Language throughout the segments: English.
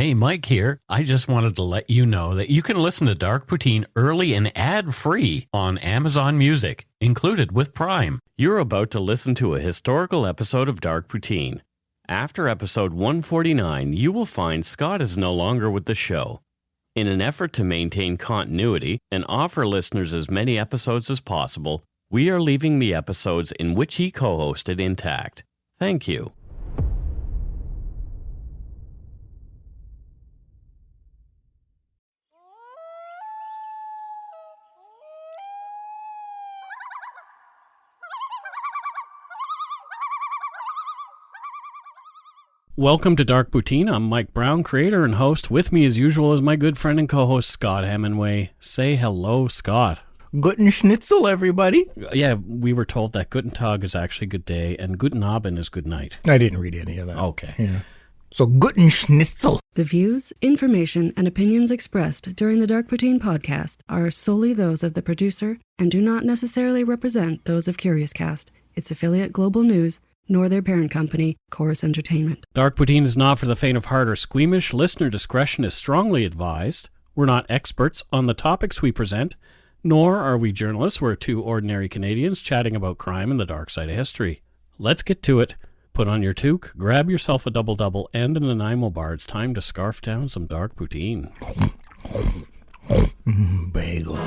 Hey, Mike here. I just wanted to let you know that you can listen to Dark Poutine early and ad-free on Amazon Music, included with Prime. You're about to listen to a historical episode of Dark Poutine. After episode 149, you will find Scott is no longer with the show. In an effort to maintain continuity and offer listeners as many episodes as possible, we are leaving the episodes in which he co-hosted intact. Thank you. Welcome to Dark Poutine. I'm Mike Brown, creator and host. With me as usual is my good friend and co-host Scott Hemingway. Say hello, Scott. Guten Schnitzel, everybody. Yeah, we were told that Guten Tag is actually good day and Guten Abend is good night. I didn't read any of that. Okay. Yeah. So Guten Schnitzel. The views, information, and opinions expressed during the Dark Poutine podcast are solely those of the producer and do not necessarily represent those of CuriousCast, its affiliate Global News, nor their parent company, Chorus Entertainment. Dark Poutine is not for the faint of heart or squeamish. Listener discretion is strongly advised. We're not experts on the topics we present, nor are we journalists. We're two ordinary Canadians chatting about crime and the dark side of history. Let's get to it. Put on your toque, grab yourself a double-double and an Nanaimo bar. It's time to scarf down some Dark Poutine. Bagel.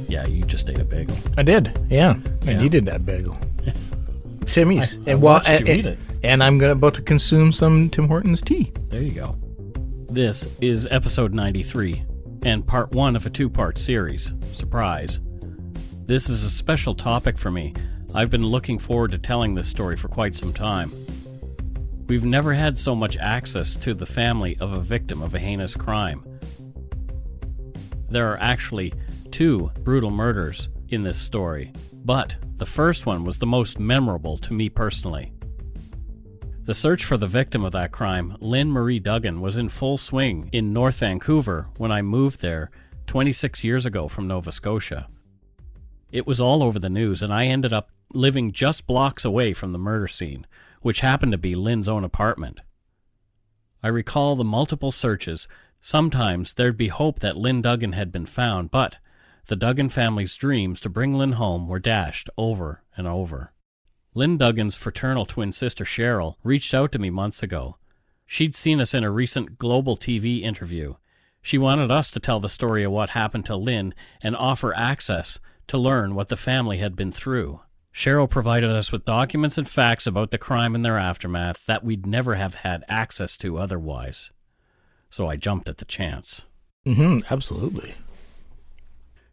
Yeah, you just ate a bagel. I did, yeah. I Yeah. needed that bagel. Timmy's. I watched you eat it. And I'm about to consume some Tim Hortons tea. There you go. This is episode 93 and part one of a two-part series. Surprise. This is a special topic for me. I've been looking forward to telling this story for quite some time. We've never had so much access to the family of a victim of a heinous crime. There are actually two brutal murders in this story, but the first one was the most memorable to me personally. The search for the victim of that crime, Lynn Marie Duggan, was in full swing in North Vancouver when I moved there 26 years ago from Nova Scotia. It was all over the news, and I ended up living just blocks away from the murder scene, which happened to be Lynn's own apartment. I recall the multiple searches. Sometimes there'd be hope that Lynn Duggan had been found, but the Duggan family's dreams to bring Lynn home were dashed over and over. Lynn Duggan's fraternal twin sister Cheryl reached out to me months ago. She'd seen us in a recent Global TV interview. She wanted us to tell the story of what happened to Lynn and offer access to learn what the family had been through. Cheryl provided us with documents and facts about the crime and their aftermath that we'd never have had access to otherwise. So I jumped at the chance. Absolutely.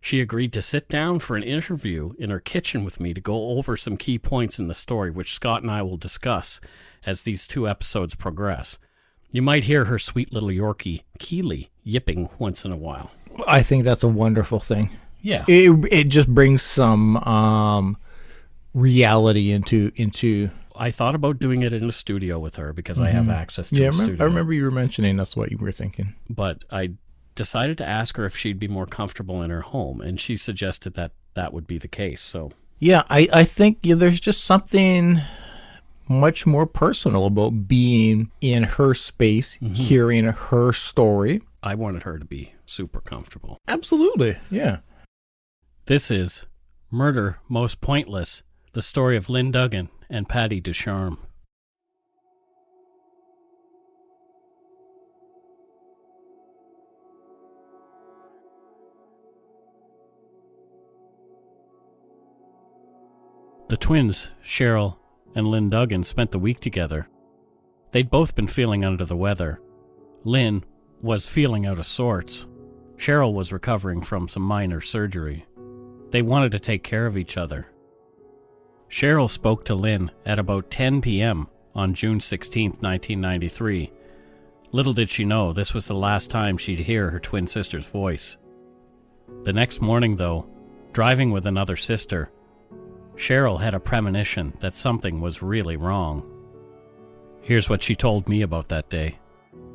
She agreed to sit down for an interview in her kitchen with me to go over some key points in the story, which Scott and I will discuss as these two episodes progress. You might hear her sweet little Yorkie, Keely, yipping once in a while. I think that's a wonderful thing. Yeah. It just brings some reality into. I thought about doing it in a studio with her because I have access to a studio. I remember you were mentioning that's what you were thinking. But I decided to ask her if she'd be more comfortable in her home, and she suggested that that would be the case. So yeah, I think there's just something much more personal about being in her space, hearing her story. I wanted her to be super comfortable. Absolutely, yeah. This is Murder Most Pointless, the story of Lynn Duggan and Patti Ducharme. The twins, Cheryl and Lynn Duggan, spent the week together. They'd both been feeling under the weather. Lynn was feeling out of sorts. Cheryl was recovering from some minor surgery. They wanted to take care of each other. Cheryl spoke to Lynn at about 10 p.m. on June 16, 1993. Little did she know this was the last time she'd hear her twin sister's voice. The next morning, though, driving with another sister, Cheryl had a premonition that something was really wrong. Here's what she told me about that day.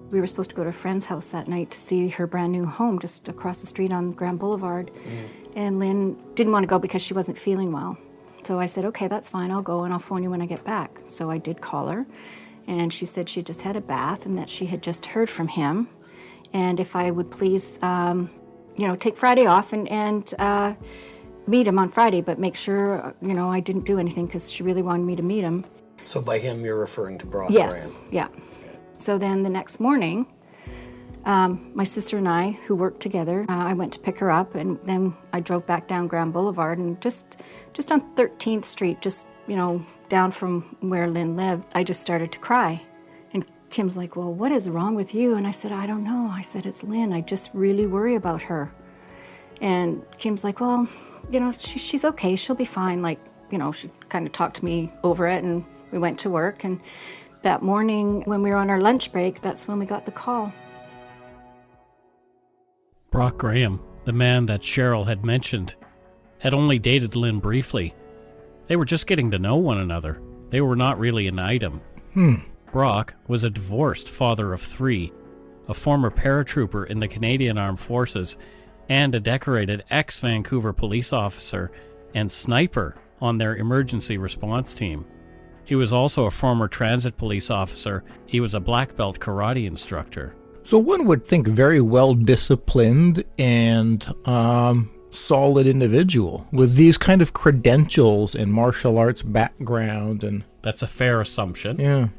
We were supposed to go to a friend's house that night to see her brand new home just across the street on Grand Boulevard. And Lynn didn't want to go because she wasn't feeling well. So I said, okay, that's fine, I'll go and I'll phone you when I get back. So I did call her, and she said she just had a bath and that she had just heard from him. And if I would please, take Friday off and meet him on Friday, but make sure, I didn't do anything because she really wanted me to meet him. So by him, you're referring to Brock Yes, Graham? yeah. So then the next morning, my sister and I, who worked together, I went to pick her up, and then I drove back down Grand Boulevard, and just on 13th Street, down from where Lynn lived, I just started to cry. And Kim's like, well, what is wrong with you? And I said, I don't know. I said, it's Lynn. I just really worry about her. And Kim's like, well, she's okay. She'll be fine. She kind of talked me over it, and we went to work. And that morning when we were on our lunch break, that's when we got the call. Brock Graham, the man that Cheryl had mentioned, had only dated Lynn briefly. They were just getting to know one another. They were not really an item. Brock was a divorced father of 3, a former paratrooper in the Canadian Armed Forces, and a decorated ex-Vancouver police officer and sniper on their emergency response team. He was also a former transit police officer. He was a black belt karate instructor. So one would think very well disciplined and solid individual with these kind of credentials and martial arts background. And that's a fair assumption. Yeah.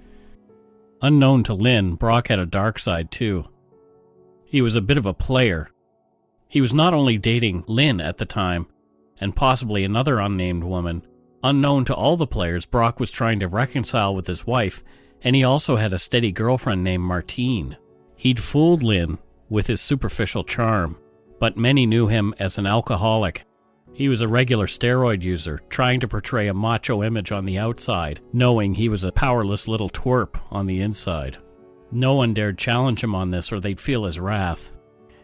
Unknown to Lynn, Brock had a dark side too. He was a bit of a player. He was not only dating Lynn at the time, and possibly another unnamed woman. Unknown to all the players, Brock was trying to reconcile with his wife, and he also had a steady girlfriend named Martine. He'd fooled Lynn with his superficial charm, but many knew him as an alcoholic. He was a regular steroid user, trying to portray a macho image on the outside, knowing he was a powerless little twerp on the inside. No one dared challenge him on this or they'd feel his wrath.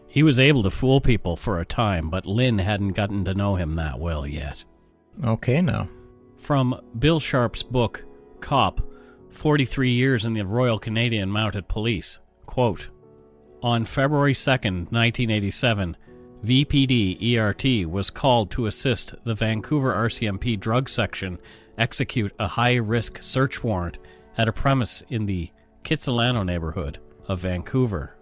He was able to fool people for a time, but Lynn hadn't gotten to know him that well yet. Okay, now. From Bill Sharp's book, Cop, 43 Years in the Royal Canadian Mounted Police, quote, on February 2nd, 1987, VPD ERT was called to assist the Vancouver RCMP drug section execute a high-risk search warrant at a premise in the Kitsilano neighborhood of Vancouver.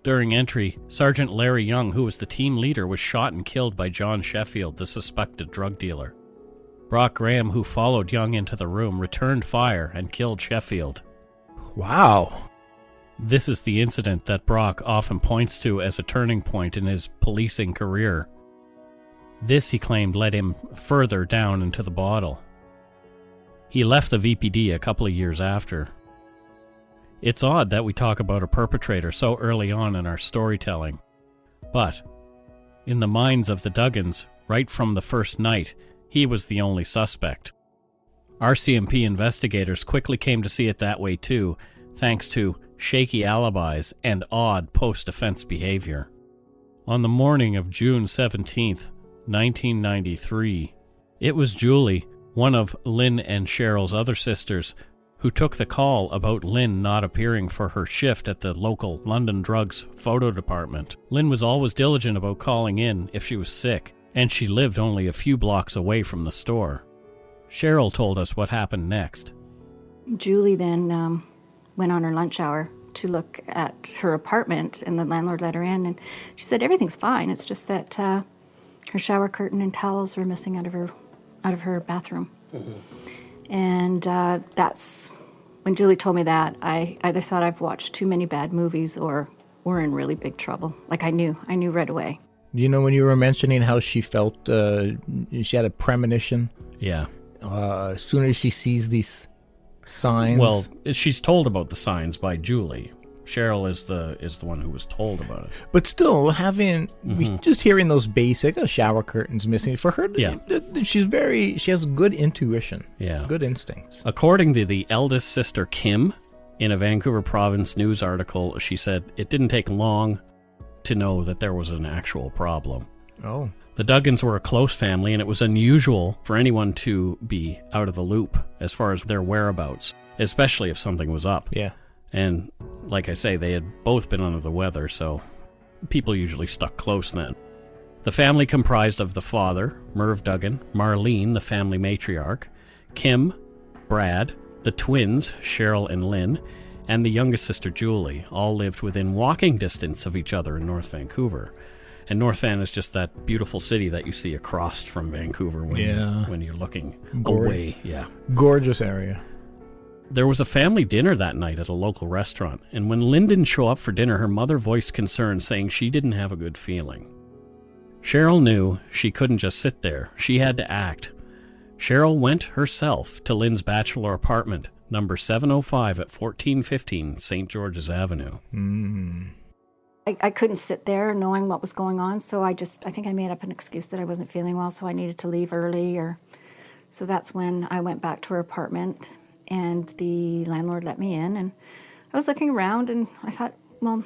During entry, Sergeant Larry Young, who was the team leader, was shot and killed by John Sheffield, the suspected drug dealer. Brock Graham, who followed Young into the room, returned fire and killed Sheffield. Wow. This is the incident that Brock often points to as a turning point in his policing career. This, he claimed, led him further down into the bottle. He left the VPD a couple of years after. It's odd that we talk about a perpetrator so early on in our storytelling. But, in the minds of the Duggans, right from the first night, he was the only suspect. RCMP investigators quickly came to see it that way too, thanks to shaky alibis and odd post-offense behavior. On the morning of June 17th, 1993, it was Julie, one of Lynn and Cheryl's other sisters, who took the call about Lynn not appearing for her shift at the local London Drugs photo department. Lynn was always diligent about calling in if she was sick, and she lived only a few blocks away from the store. Cheryl told us what happened next. Julie then went on her lunch hour to look at her apartment, and the landlord let her in, and she said everything's fine. It's just that her shower curtain and towels were missing out of her bathroom. Mm-hmm. And that's when Julie told me that. I either thought I've watched too many bad movies or we're in really big trouble. Like I knew right away. You know, when you were mentioning how she felt, she had a premonition. Yeah. As soon as she sees these signs. Well, she's told about the signs by Julie. Cheryl is the one who was told about it. But still, just hearing those basic shower curtains missing for her, Yeah. she has good intuition, Yeah. good instincts. According to the eldest sister, Kim, in a Vancouver Province News article, she said it didn't take long to know that there was an actual problem. Oh. The Duggans were a close family, and it was unusual for anyone to be out of the loop as far as their whereabouts, especially if something was up. Yeah. And like I say, they had both been under the weather, so people usually stuck close then. The family comprised of the father, Merv Duggan, Marlene, the family matriarch, Kim, Brad, the twins, Cheryl and Lynn, and the youngest sister, Julie, all lived within walking distance of each other in North Vancouver. And North Van is just that beautiful city that you see across from Vancouver when you're looking away. Yeah. Gorgeous area. There was a family dinner that night at a local restaurant, and when Lynn didn't show up for dinner, her mother voiced concern, saying she didn't have a good feeling. Cheryl knew she couldn't just sit there. She had to act. Cheryl went herself to Lynn's bachelor apartment, number 705 at 1415 St. George's Avenue. I couldn't sit there knowing what was going on, so I think I made up an excuse that I wasn't feeling well, so I needed to leave early. So that's when I went back to her apartment, and the landlord let me in, and I was looking around, and I thought, well,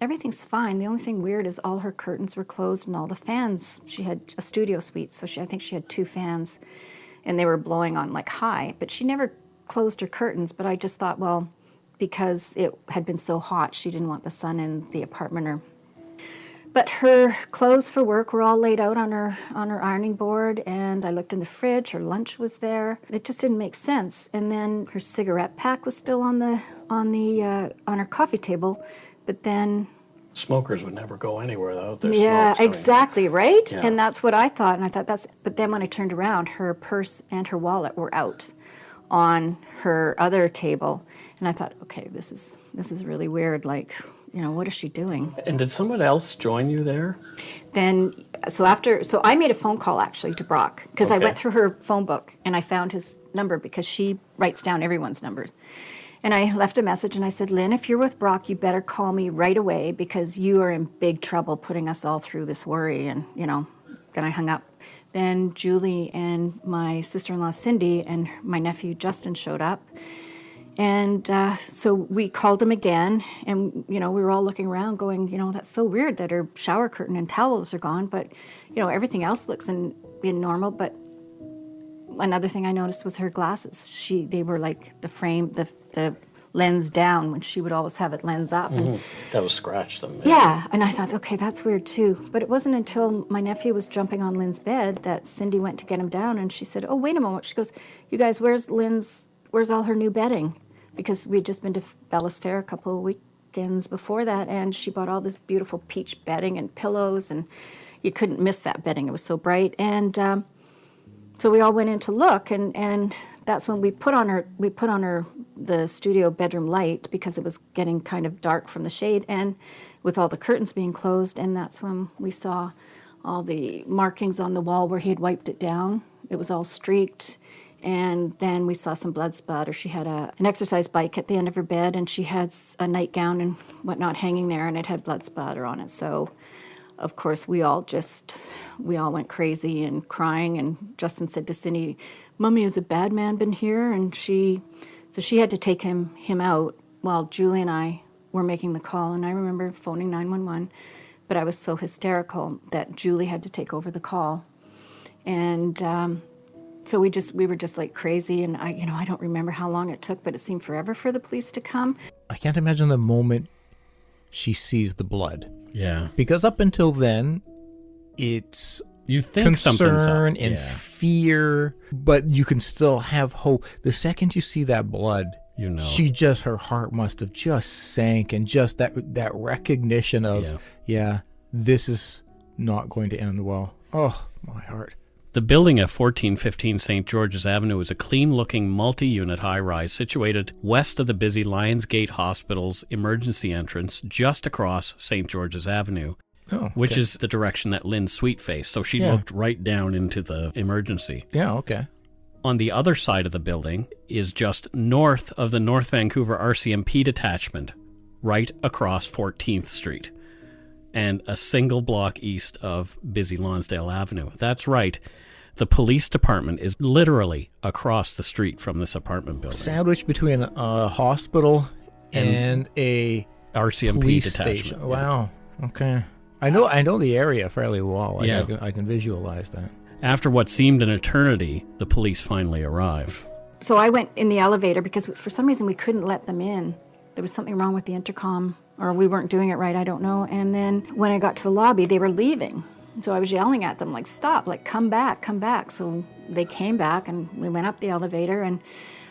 everything's fine. The only thing weird is all her curtains were closed and all the fans. She had a studio suite, so I think she had 2 fans, and they were blowing on like high, but she never closed her curtains. But I just thought, well, because it had been so hot, she didn't want the sun in the apartment. But her clothes for work were all laid out on her ironing board, and I looked in the fridge. Her lunch was there. It just didn't make sense. And then her cigarette pack was still on her coffee table, but then Smokers would never go anywhere without their yeah, smokes. exactly, right? Yeah. And that's what I thought. And I thought but then when I turned around, her purse and her wallet were out on her other table. And I thought, okay, this is really weird. Like, what is she doing? And did someone else join you there? Then, so I made a phone call actually to Brock, because I went through her phone book and I found his number, because she writes down everyone's numbers. And I left a message and I said, Lynn, if you're with Brock, you better call me right away, because you are in big trouble putting us all through this worry. And, then I hung up. Then Julie and my sister-in-law Cindy and my nephew Justin showed up. And so we called him again, and, we were all looking around going, that's so weird that her shower curtain and towels are gone, but, everything else looks in normal. But another thing I noticed was her glasses. They were like the frame, the lens down, when she would always have it lens up. And That would scratch them. yeah, and I thought, okay, that's weird too. But it wasn't until my nephew was jumping on Lynn's bed that Cindy went to get him down, and she said, oh, wait a moment. She goes, you guys, where's all her new bedding? Because we'd just been to Bellis Fair a couple of weekends before that, and she bought all this beautiful peach bedding and pillows, and you couldn't miss that bedding. It was so bright. And so we all went in to look, and that's when we put on her the studio bedroom light, because it was getting kind of dark from the shade, and with all the curtains being closed. And that's when we saw all the markings on the wall where he had wiped it down. It was all streaked. And then we saw some blood splatter. She had an exercise bike at the end of her bed, and she had a nightgown and whatnot hanging there, and it had blood splatter on it. So, of course, we all went crazy and crying. And Justin said to Cindy, Mummy, has a bad man been here? And she had to take him out while Julie and I were making the call. And I remember phoning 911, but I was so hysterical that Julie had to take over the call. And so we were just like crazy, and I don't remember how long it took, but it seemed forever for the police to come. I can't imagine the moment she sees the blood. Yeah. Because up until then, it's You think something's up. concern and fear, but you can still have hope. The second you see that blood, her heart must have just sank, and just that recognition of, this is not going to end well. Oh, my heart. The building at 1415 St. George's Avenue is a clean-looking multi-unit high-rise situated west of the busy Lionsgate Hospital's emergency entrance, just across St. George's Avenue, which is the direction that Lynn's suite faced. So she looked right down into the emergency. Yeah, okay. On the other side of the building is just north of the North Vancouver RCMP detachment, right across 14th Street and a single block east of busy Lonsdale Avenue. That's right. The police department is literally across the street from this apartment building. Sandwiched between a hospital and a RCMP police detachment. station. Wow. Okay. I know the area fairly well. Yeah. I can visualize that. After what seemed an eternity, the police finally arrived. So I went in the elevator because for some reason we couldn't let them in. There was something wrong with the intercom, or we weren't doing it right, I don't know. And then when I got to the lobby, they were leaving. So I was yelling at them, like, stop, like, come back, come back. So they came back and we went up the elevator. And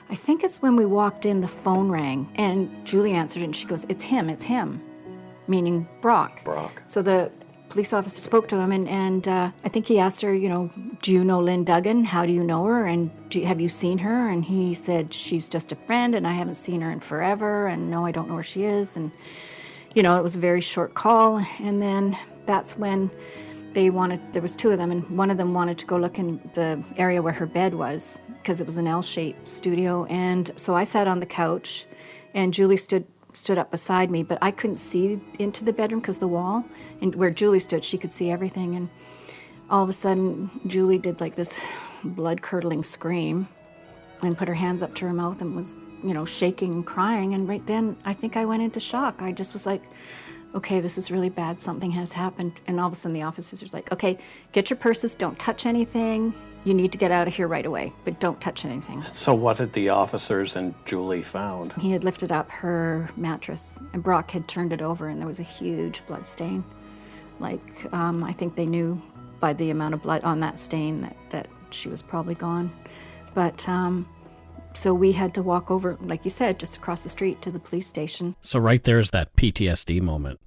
I think it's when we walked in, the phone rang. And Julie answered and she goes, it's him, meaning Brock. So the police officer spoke to him and I think he asked her, do you know Lynn Duggan? How do you know her? And have you seen her? And he said, she's just a friend and I haven't seen her in forever. And no, I don't know where she is. And, it was a very short call. And then that's when there was two of them, and one of them wanted to go look in the area where her bed was because it was an L-shaped studio. And so I sat on the couch and Julie stood up beside me, but I couldn't see into the bedroom because the wall, and where Julie stood, she could see everything. And all of a sudden, Julie did like this blood-curdling scream and put her hands up to her mouth and was, shaking and crying. And right then, I think I went into shock. I just was like, okay, this is really bad. Something has happened. And all of a sudden, the officers are like, okay, get your purses. Don't touch anything. You need to get out of here right away, but don't touch anything. So what had the officers and Julie found? He had lifted up her mattress, and Brock had turned it over, and there was a huge blood stain. I think they knew by the amount of blood on that stain that she was probably gone. But so we had to walk over, like you said, just across the street to the police station. So right there's that PTSD moment.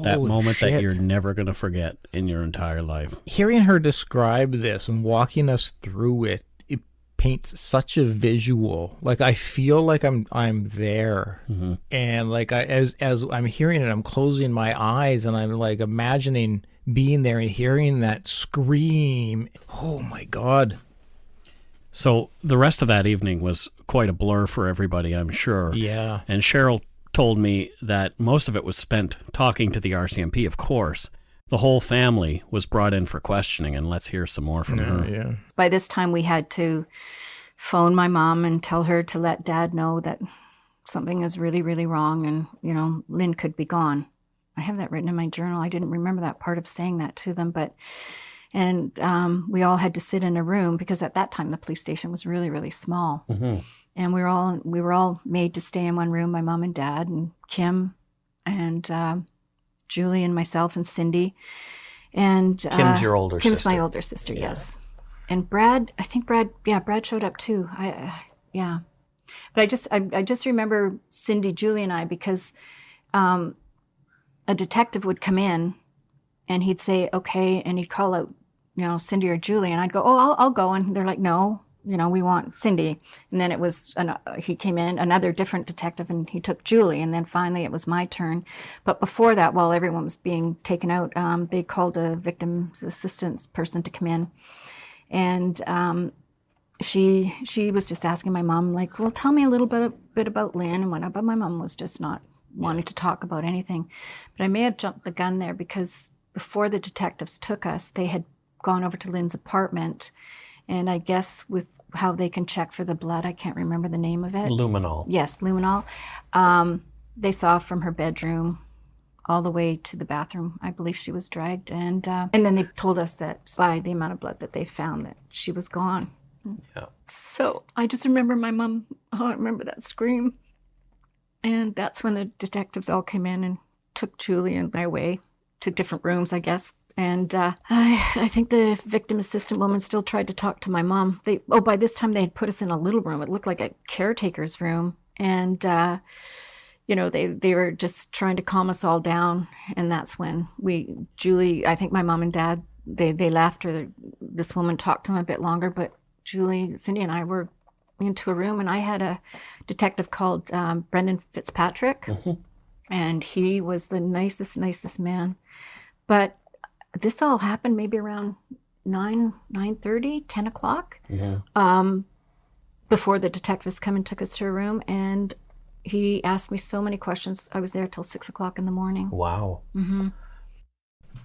That Holy moment shit. that you're never going to forget in your entire life. Hearing her describe this and walking us through it, it paints such a visual. Like, I feel like I'm there. Mm-hmm. And like as I'm hearing it, I'm closing my eyes and I'm like imagining being there and hearing that scream. Oh my God. So the rest of that evening was quite a blur for everybody, I'm sure. Yeah. And Cheryl told me that most of it was spent talking to the RCMP, of course. The whole family was brought in for questioning, and let's hear some more from her. Yeah. By this time, we had to phone my mom and tell her to let Dad know that something is really, really wrong and, Lynn could be gone. I have that written in my journal. I didn't remember that part of saying that to them, and we all had to sit in a room because at that time the police station was really, really small. Mm-hmm. And we were all made to stay in one room, my mom and dad and Kim and Julie and myself and Cindy. And Kim's your older sister. Kim's my older sister, yeah. Yes. And Brad showed up too. But I just remember Cindy, Julie and I, because a detective would come in and he'd say, okay, and he'd call out, Cindy or Julie, and I'd go, oh, I'll go. And they're like, no, we want Cindy. And then it was, he came in, another different detective, and he took Julie. And then finally it was my turn. But before that, while everyone was being taken out, they called a victim's assistance person to come in. And she was just asking my mom, like, well, tell me a little bit about Lynn and whatnot. But my mom was just not wanting to talk about anything. But I may have jumped the gun there because before the detectives took us, they had gone over to Lynn's apartment. And I guess with how they can check for the blood, I can't remember the name of it. Luminol. Yes, luminol. They saw from her bedroom all the way to the bathroom. I believe she was dragged. And then they told us that by the amount of blood that they found that she was gone. Yeah. So I just remember my mom, I remember that scream. And that's when the detectives all came in and took Julie and I away to different rooms, I guess. And I think the victim assistant woman still tried to talk to my mom. By this time they had put us in a little room. It looked like a caretaker's room. And, they were just trying to calm us all down. And that's when Julie, I think my mom and dad, they left, or this woman talked to them a bit longer. But Julie, Cindy and I were into a room, and I had a detective called Brendan Fitzpatrick. Mm-hmm. And he was the nicest man. But this all happened maybe around 9:30, 10 o'clock. Yeah. Before the detectives come and took us to a room. And He asked me so many questions. I was there till 6 o'clock in the morning. Wow. Mm-hmm.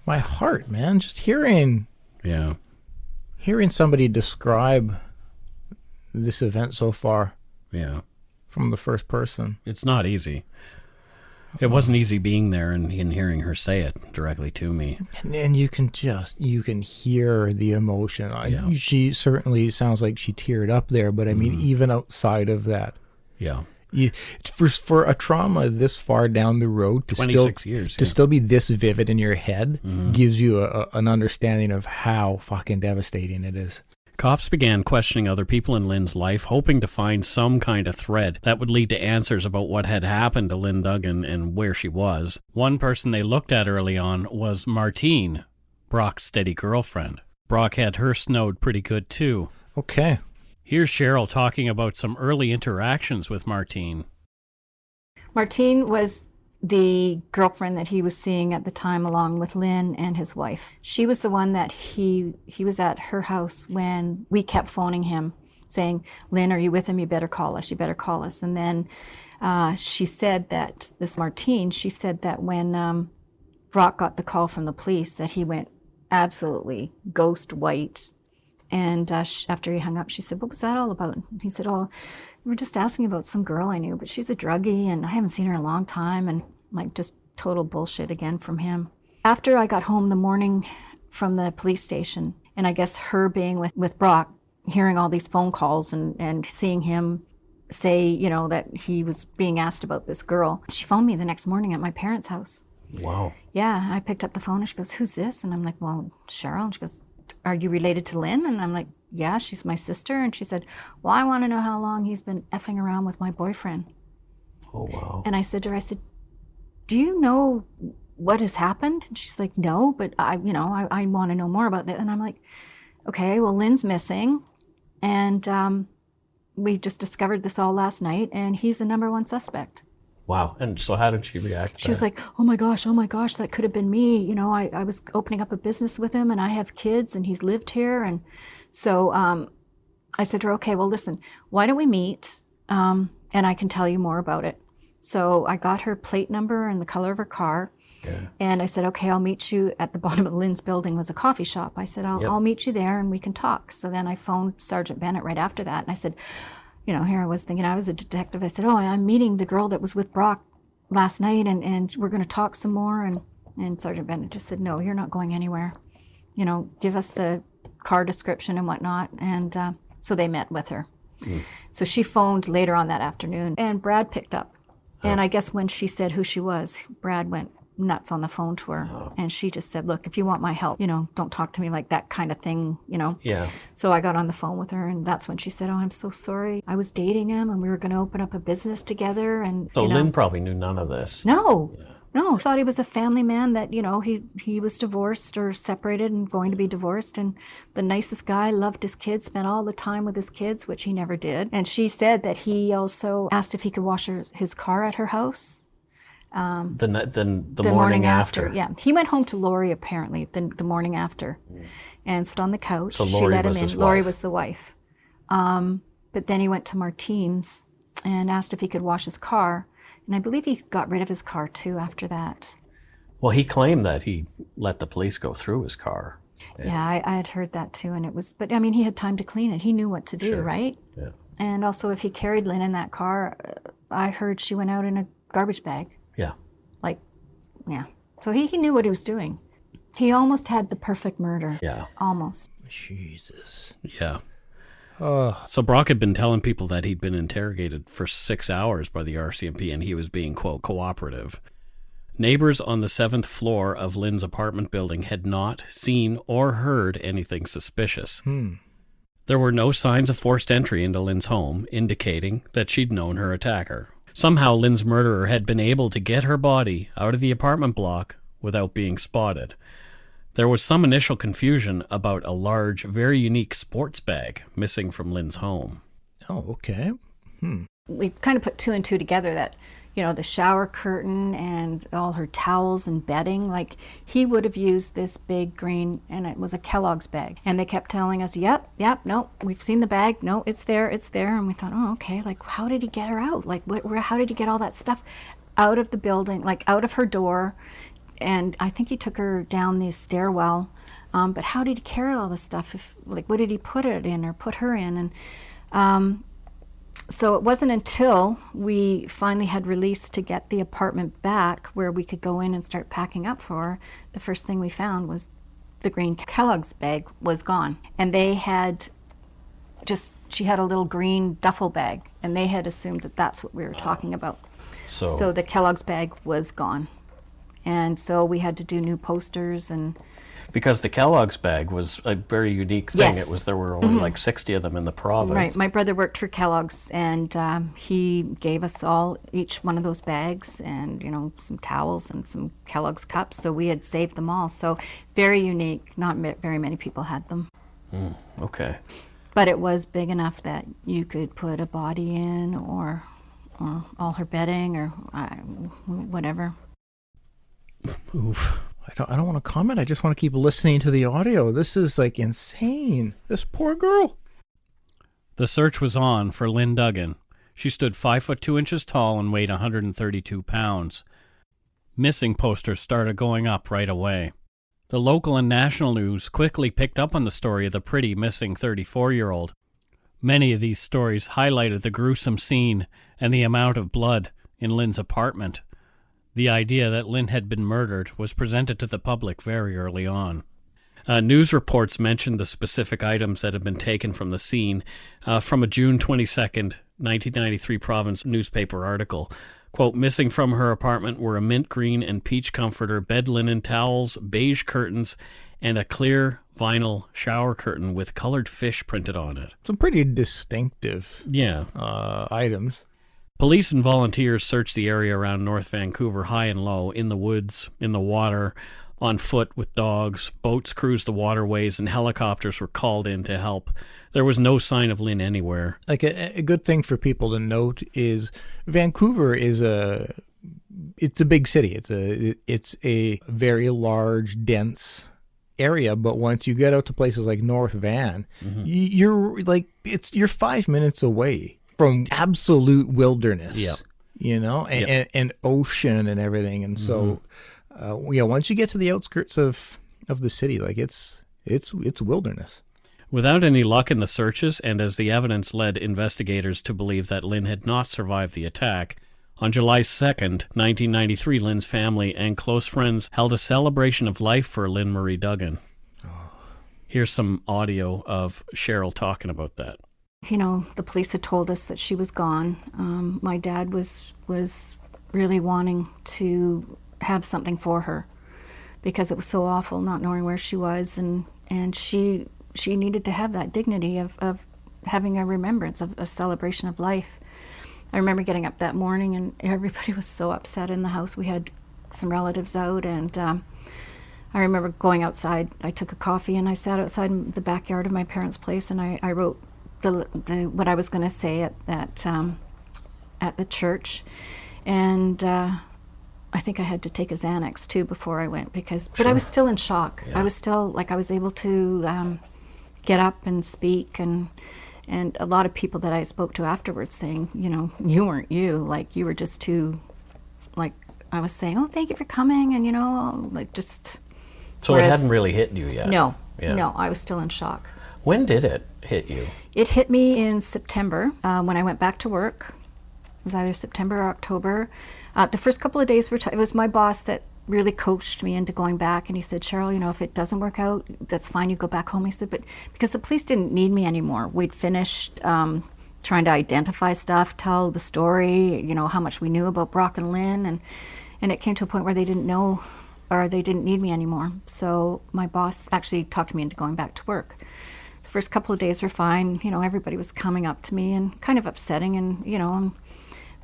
My heart, man, just hearing somebody describe this event so far. Yeah. From the first person. It's not easy. It wasn't easy being there and hearing her say it directly to me. And you can hear the emotion. Yeah. She certainly sounds like she teared up there, but I mean, even outside of that. Yeah. For a trauma this far down the road, 26 years, to still be this vivid in your head gives you an understanding of how fucking devastating it is. Cops began questioning other people in Lynn's life, hoping to find some kind of thread that would lead to answers about what had happened to Lynn Duggan and where she was. One person they looked at early on was Martine, Brock's steady girlfriend. Brock had her snowed pretty good too. Okay. Here's Cheryl talking about some early interactions with Martine. Martine was the girlfriend that he was seeing at the time, along with Lynn and his wife. She was the one that he was at her house when we kept phoning him, saying, Lynn, are you with him? You better call us. You better call us. And then she said that, this Martine, she said that when Brock got the call from the police, that he went absolutely ghost white. And after he hung up, she said, what was that all about? And he said, oh, we were just asking about some girl I knew, but she's a druggie and I haven't seen her in a long time. And like just total bullshit again from him. After I got home the morning from the police station, and I guess her being with Brock, hearing all these phone calls and seeing him say, you know, that he was being asked about this girl, she phoned me the next morning at my parents' house. Wow. Yeah, I picked up the phone and she goes, who's this? And I'm like, well, Cheryl. And she goes, are you related to Lynn? And I'm like, yeah, she's my sister. And she said, well, I want to know how long he's been effing around with my boyfriend. Oh, wow. And I said to her, do you know what has happened? And she's like, no, but I want to know more about that. And I'm like, okay, well, Lynn's missing. And we just discovered this all last night, and he's the number one suspect. Wow. And so how did she react to She was like, oh my gosh, that could have been me. You know, I was opening up a business with him, and I have kids, and he's lived here. And so I said to her, okay, well, listen, why don't we meet, and I can tell you more about it. So I got her plate number and the color of her car. Yeah. And I said, okay, I'll meet you at the bottom of Lynn's building was a coffee shop. I said, I'll meet you there and we can talk. So then I phoned Sergeant Bennett right after that. And I said, you know, here I was thinking I was a detective. I said, oh, I'm meeting the girl that was with Brock last night and we're going to talk some more. And Sergeant Bennett just said, no, you're not going anywhere. You know, give us the car description and whatnot. And so they met with her. Mm. So she phoned later on that afternoon and Brad picked up. And I guess when she said who she was, Brad went nuts on the phone to her. Oh. And she just said, look, if you want my help, you know, don't talk to me like that kind of thing, you know. Yeah. So I got on the phone with her, and that's when she said, oh, I'm so sorry. I was dating him, and we were going to open up a business together. And so Lynn probably knew none of this. No. Yeah. No, thought he was a family man that, you know, he was divorced or separated and going to be divorced, and the nicest guy, loved his kids, spent all the time with his kids, which he never did. And she said that he also asked if he could wash his car at her house. The morning after. Yeah, he went home to Lori apparently the morning after, and sat on the couch. So Lori she let was him in. His Lori wife. Was the wife. But then he went to Martine's and asked if he could wash his car. And I believe he got rid of his car, too, after that. Well, he claimed that he let the police go through his car. Yeah, I had heard that, too. But, I mean, he had time to clean it. He knew what to do, sure. Right? Yeah. And also, if he carried Lynn in that car, I heard she went out in a garbage bag. Yeah. Yeah. So he knew what he was doing. He almost had the perfect murder. Yeah. Almost. Jesus. Yeah. So Brock had been telling people that he'd been interrogated for 6 hours by the RCMP and he was being, quote, cooperative. Neighbors on the 7th floor of Lynn's apartment building had not seen or heard anything suspicious. There were no signs of forced entry into Lynn's home, indicating that she'd known her attacker. Somehow Lynn's murderer had been able to get her body out of the apartment block without being spotted. There was some initial confusion about a large, very unique sports bag missing from Lynn's home. Oh, okay. We kind of put two and two together that, the shower curtain and all her towels and bedding. Like, he would have used this big green, and it was a Kellogg's bag. And they kept telling us, yep, no, we've seen the bag. No, it's there. And we thought, oh, okay, like, how did he get her out? Like, how did he get all that stuff out of the building, like out of her door? And I think he took her down the stairwell. But how did he carry all this stuff? What did he put it in or put her in? And so it wasn't until we finally had release to get the apartment back where we could go in and start packing up for her. The first thing we found was the green Kellogg's bag was gone. And they had she had a little green duffel bag, and they had assumed that that's what we were talking about. So the Kellogg's bag was gone. And so we had to do new posters and... Because the Kellogg's bag was a very unique thing. Yes. There were only like 60 of them in the province. Right. My brother worked for Kellogg's, and he gave us all each one of those bags and, some towels and some Kellogg's cups. So we had saved them all. So very unique. Not very many people had them. Okay. But it was big enough that you could put a body in or all her bedding or whatever. Oof. I don't want to comment. I just want to keep listening to the audio. This is like insane. This poor girl. The search was on for Lynn Duggan. She stood 5 foot 2 inches tall and weighed 132 pounds. Missing posters started going up right away. The local and national news quickly picked up on the story of the pretty missing 34-year-old. Many of these stories highlighted the gruesome scene and the amount of blood in Lynn's apartment. The idea that Lynn had been murdered was presented to the public very early on. News reports mentioned the specific items that had been taken from the scene from a June 22nd, 1993 Province newspaper article. Quote, missing from her apartment were a mint green and peach comforter, bed linen, towels, beige curtains, and a clear vinyl shower curtain with colored fish printed on it. Some pretty distinctive items. Police and volunteers searched the area around North Vancouver high and low, in the woods, in the water, on foot with dogs. Boats cruised the waterways and helicopters were called in to help. There was no sign of Lynn anywhere. Like a good thing for people to note is Vancouver is it's a big city. It's a very large, dense area, but once you get out to places like North Van, you're 5 minutes away from absolute wilderness. Yep. And ocean and everything. And so once you get to the outskirts of the city, like it's wilderness. Without any luck in the searches, and as the evidence led investigators to believe that Lynn had not survived the attack, on July 2nd, 1993, Lynn's family and close friends held a celebration of life for Lynn Marie Duggan. Here's some audio of Cheryl talking about that. The police had told us that she was gone. My dad was really wanting to have something for her because it was so awful not knowing where she was, and she needed to have that dignity of having a remembrance of a celebration of life. I remember getting up that morning and everybody was so upset in the house. We had some relatives out, and I remember going outside. I took a coffee and I sat outside in the backyard of my parents' place, and I wrote what I was going to say at the church, and I think I had to take a Xanax too before I went but I was still in shock. Yeah. I was still I was able to get up and speak, and a lot of people that I spoke to afterwards saying, you weren't you, like you were just too, like I was saying, oh, thank you for coming, and just. So it hadn't really hit you yet. No, I was still in shock. When did it hit you? It hit me in September when I went back to work. It was either September or October. The first couple of days it was my boss that really coached me into going back, and he said, Cheryl, if it doesn't work out, that's fine, you go back home. He said, but because the police didn't need me anymore. We'd finished trying to identify stuff, tell the story, how much we knew about Brock and Lynn, and it came to a point where they didn't know, or they didn't need me anymore. So my boss actually talked me into going back to work. The first couple of days were fine. Everybody was coming up to me and kind of upsetting, and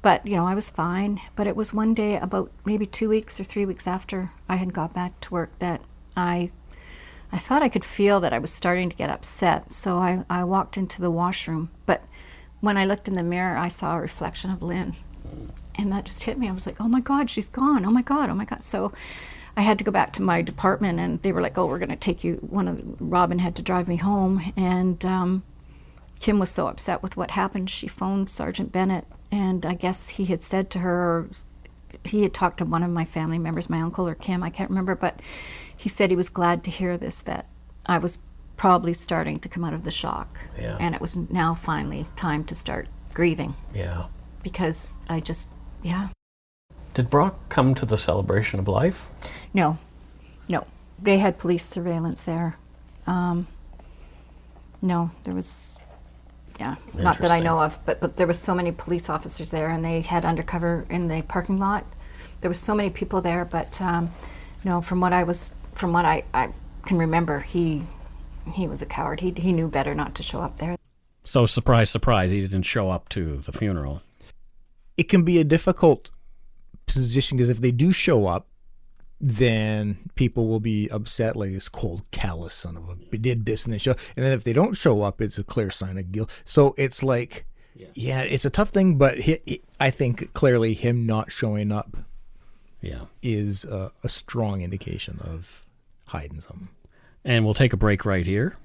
but I was fine. But it was one day, about maybe 2 weeks or 3 weeks after I had got back to work, that I thought I could feel that I was starting to get upset. So I walked into the washroom, but when I looked in the mirror, I saw a reflection of Lynn. And that just hit me. I was like, oh my God, she's gone. Oh my God, oh my God. So I had to go back to my department, and they were like, oh, we're going to take you. Robin had to drive me home. And Kim was so upset with what happened. She phoned Sergeant Bennett, and I guess he had said to her, or he had talked to one of my family members, my uncle or Kim, I can't remember, but he said he was glad to hear this, that I was probably starting to come out of the shock. Yeah. And it was now finally time to start grieving. Yeah. Because I just, yeah. Did Brock come to the celebration of life? No. They had police surveillance there. No, there was, not that I know of, but there was so many police officers there, and they had undercover in the parking lot. There was so many people there, but no, from what I can remember, he was a coward. He knew better not to show up there. So surprise, surprise, he didn't show up to the funeral. It can be a difficult position because if they do show up, then people will be upset, like this cold, callous son of a did this and they show. And then if they don't show up, it's a clear sign of guilt. So it's like, yeah it's a tough thing. But I think clearly him not showing up, is a strong indication of hiding something. And we'll take a break right here.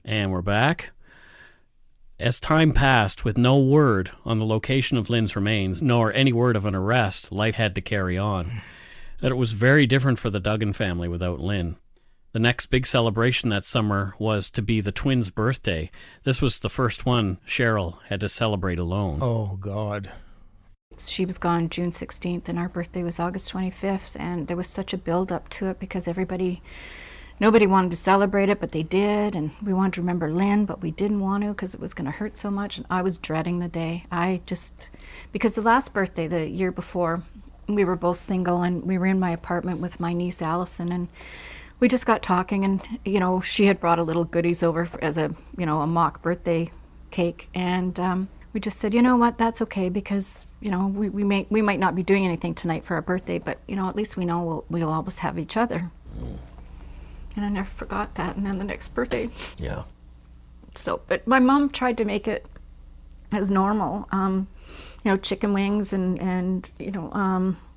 And we're back. As time passed, with no word on the location of Lynn's remains, nor any word of an arrest, life had to carry on. That it was very different for the Duggan family without Lynn. The next big celebration that summer was to be the twins' birthday. This was the first one Cheryl had to celebrate alone. Oh, God. She was gone June 16th, and our birthday was August 25th, and there was such a build-up to it because nobody wanted to celebrate it, but they did, and we wanted to remember Lynn, but we didn't want to because it was going to hurt so much, and I was dreading the day. Because the last birthday, the year before, we were both single, and we were in my apartment with my niece Allison, and we just got talking, and, she had brought a little goodies over as a mock birthday cake, and we just said, you know what, that's okay, because, we might not be doing anything tonight for our birthday, but, at least we know we'll always have each other. And I never forgot that. And then the next birthday. Yeah. So, but my mom tried to make it as normal, chicken wings and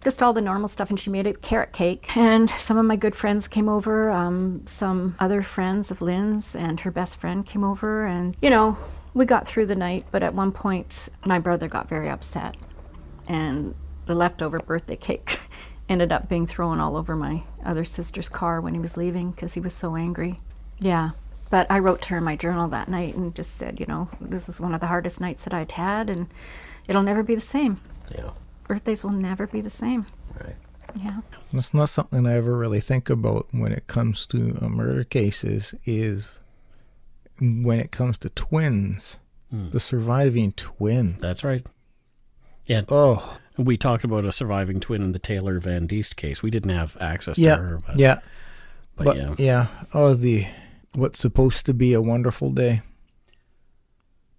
just all the normal stuff. And she made a carrot cake. And some of my good friends came over. Some other friends of Lynn's and her best friend came over. And, we got through the night. But at one point, my brother got very upset. And the leftover birthday cake ended up being thrown all over my other sister's car when he was leaving because he was so angry. Yeah, but I wrote to her in my journal that night and just said, this is one of the hardest nights that I'd had, and it'll never be the same. Yeah. Birthdays will never be the same. Right. Yeah. It's not something I ever really think about when it comes to murder cases, is when it comes to twins, the surviving twin. That's right. Yeah. Oh. We talked about a surviving twin in the Taylor Van Diest case. We didn't have access to her. But yeah. Oh, what's supposed to be a wonderful day.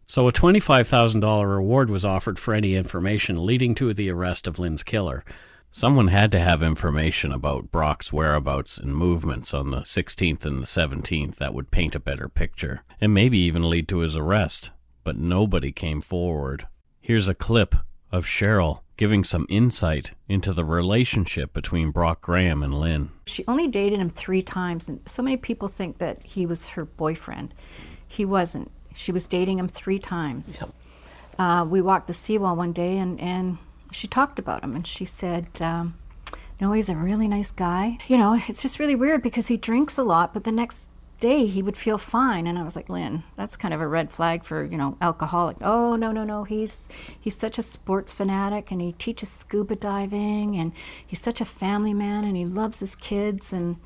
So a $25,000 reward was offered for any information leading to the arrest of Lynn's killer. Someone had to have information about Brock's whereabouts and movements on the 16th and the 17th that would paint a better picture, and maybe even lead to his arrest. But nobody came forward. Here's a clip of Cheryl giving some insight into the relationship between Brock Graham and Lynn. She only dated him 3 times, and so many people think that he was her boyfriend. He wasn't. She was dating him 3 times. Yep. We walked the seawall one day, and she talked about him, and she said, he's a really nice guy. It's just really weird because he drinks a lot, but the next day he would feel fine. And I was like, Lynn, that's kind of a red flag for, alcoholic. Oh, no. He's such a sports fanatic, and he teaches scuba diving, and he's such a family man, and he loves his kids. And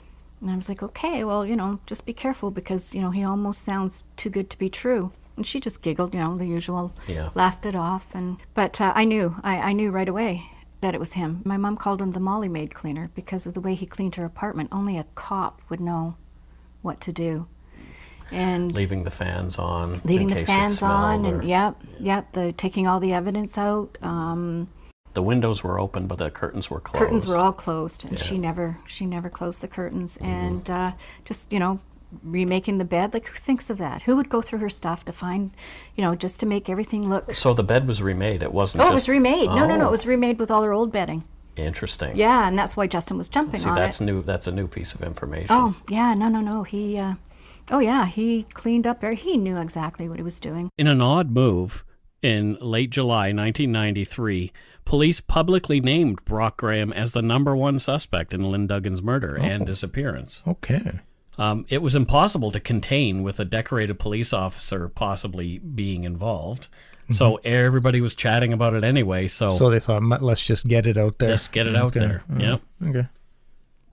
I was like, okay, well, just be careful because, he almost sounds too good to be true. And she just giggled, the usual, laughed it off. But I knew right away that it was him. My mom called him the Molly Maid cleaner because of the way he cleaned her apartment. Only a cop would know what to do. And leaving the fans on. And taking all the evidence out. The windows were open, but the curtains were closed. Curtains were all closed, and she never closed the curtains. And just, remaking the bed, like, who thinks of that? Who would go through her stuff to find, just to make everything look... So the bed was remade, it wasn't just... it was remade. No, it was remade with all her old bedding. Interesting. Yeah, and that's why Justin was jumping on it. See, that's a new piece of information. Oh, yeah, no. He cleaned up there. He knew exactly what he was doing. In an odd move, in late July 1993, police publicly named Brock Graham as the #1 suspect in Lynn Duggan's murder and disappearance. Okay. It was impossible to contain with a decorated police officer possibly being involved. So everybody was chatting about it anyway. So they thought, let's just get it out there. Just get it out there. Yep. Okay.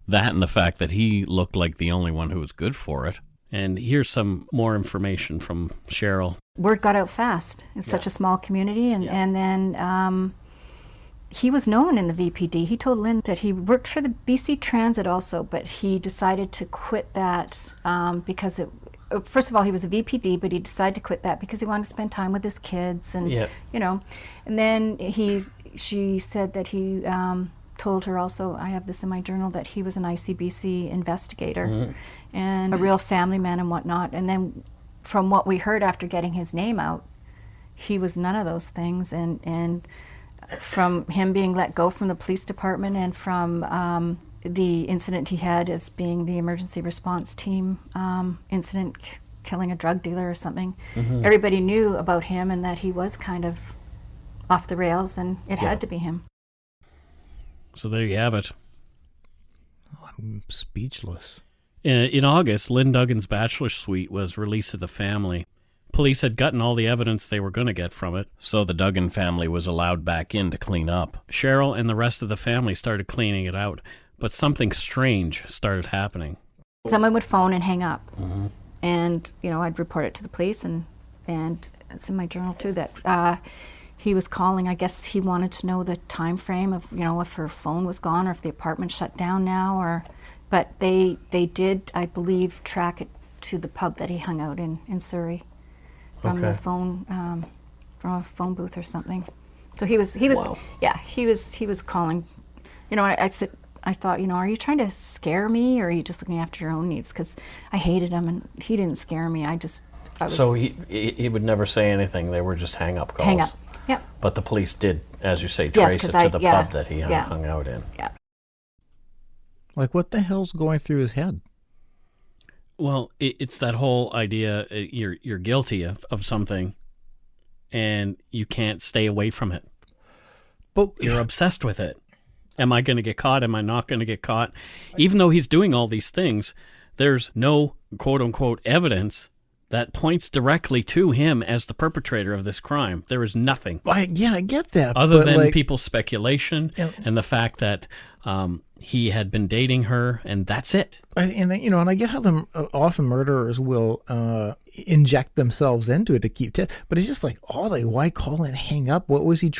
That and the fact that he looked like the only one who was good for it. And here's some more information from Cheryl. Word got out fast. It's such a small community. And then he was known in the VPD. He told Lynn that he worked for the BC Transit also, but he decided to quit that because first of all, he was a VPD, but he decided to quit that because he wanted to spend time with his kids, and And then she said that he told her also, I have this in my journal, that he was an ICBC investigator and a real family man and whatnot. And then from what we heard after getting his name out, he was none of those things. And from him being let go from the police department and from the incident he had as being the emergency response team incident, killing a drug dealer or something, everybody knew about him and that he was kind of off the rails, and it had to be him. So there you have it. I'm speechless. In August, Lynn Duggan's bachelor suite was released to the family. Police had gotten all the evidence they were going to get from it. So the Duggan family was allowed back in to clean up. Cheryl and the rest of the family started cleaning it out, but something strange started happening. Someone would phone and hang up, and I'd report it to the police, and it's in my journal too that he was calling. I guess he wanted to know the time frame of if her phone was gone or if the apartment shut down now, but they did, I believe, track it to the pub that he hung out in Surrey from the phone from a phone booth or something. So he was Wow. he was calling. I thought, are you trying to scare me, or are you just looking after your own needs? Because I hated him, and he didn't scare me. I was... So he would never say anything. They were just hang-up calls. Hang up, yep. But the police did, as you say, trace it to the pub that he hung out in. Yeah. Like, what the hell's going through his head? Well, it's that whole idea, you're guilty of something, and you can't stay away from it. But you're obsessed with it. Am I going to get caught? Am I not going to get caught? Even though he's doing all these things, there's no quote-unquote evidence that points directly to him as the perpetrator of this crime. There is nothing. I get that. Other than people's speculation and the fact that he had been dating her, and that's it. And I get how often murderers will inject themselves into it to keep but it's just like, why call and hang up? What was he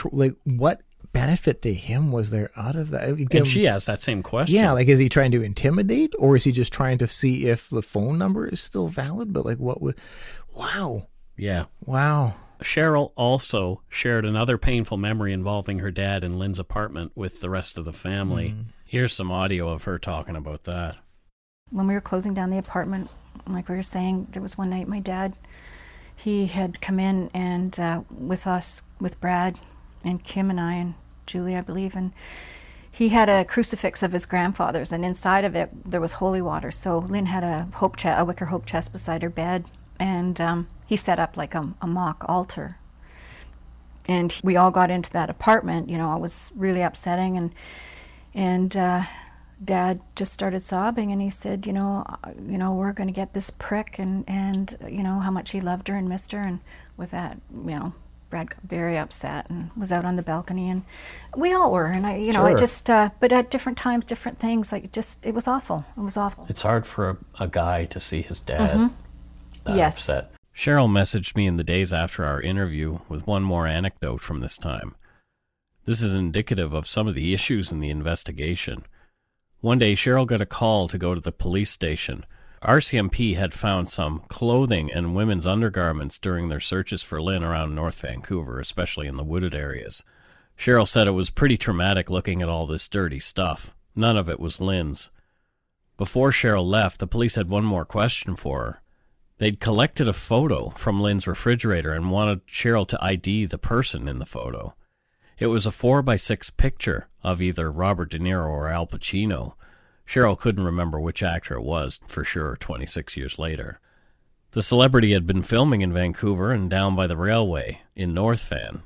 what benefit to him was there out of that? And she asked that same question. Yeah, like, is he trying to intimidate, or is he just trying to see if the phone number is still valid? But like, what would... Wow. Yeah. Wow. Cheryl also shared another painful memory involving her dad in Lynn's apartment with the rest of the family. Here's some audio of her talking about that. When we were closing down the apartment, like we were saying, there was one night my dad, he had come in and with us, with Brad and Kim and I and Julie, I believe, and he had a crucifix of his grandfather's, and inside of it there was holy water. So Lynn had a wicker hope chest beside her bed, and he set up like a mock altar. And we all got into that apartment. It was really upsetting, and Dad just started sobbing, and he said, we're going to get this prick, and how much he loved her and missed her, and with that, Brad got very upset and was out on the balcony, and we all were, and I just, but at different times, different things, it was awful. It was awful. It's hard for a guy to see his dad that upset. Cheryl messaged me in the days after our interview with one more anecdote from this time. This is indicative of some of the issues in the investigation. One day, Cheryl got a call to go to the police station. RCMP had found some clothing and women's undergarments during their searches for Lynn around North Vancouver, especially in the wooded areas. Cheryl said it was pretty traumatic looking at all this dirty stuff. None of it was Lynn's. Before Cheryl left, the police had one more question for her. They'd collected a photo from Lynn's refrigerator and wanted Cheryl to ID the person in the photo. It was a 4x6 picture of either Robert De Niro or Al Pacino. Cheryl couldn't remember which actor it was, for sure, 26 years later. The celebrity had been filming in Vancouver and down by the railway in North Van.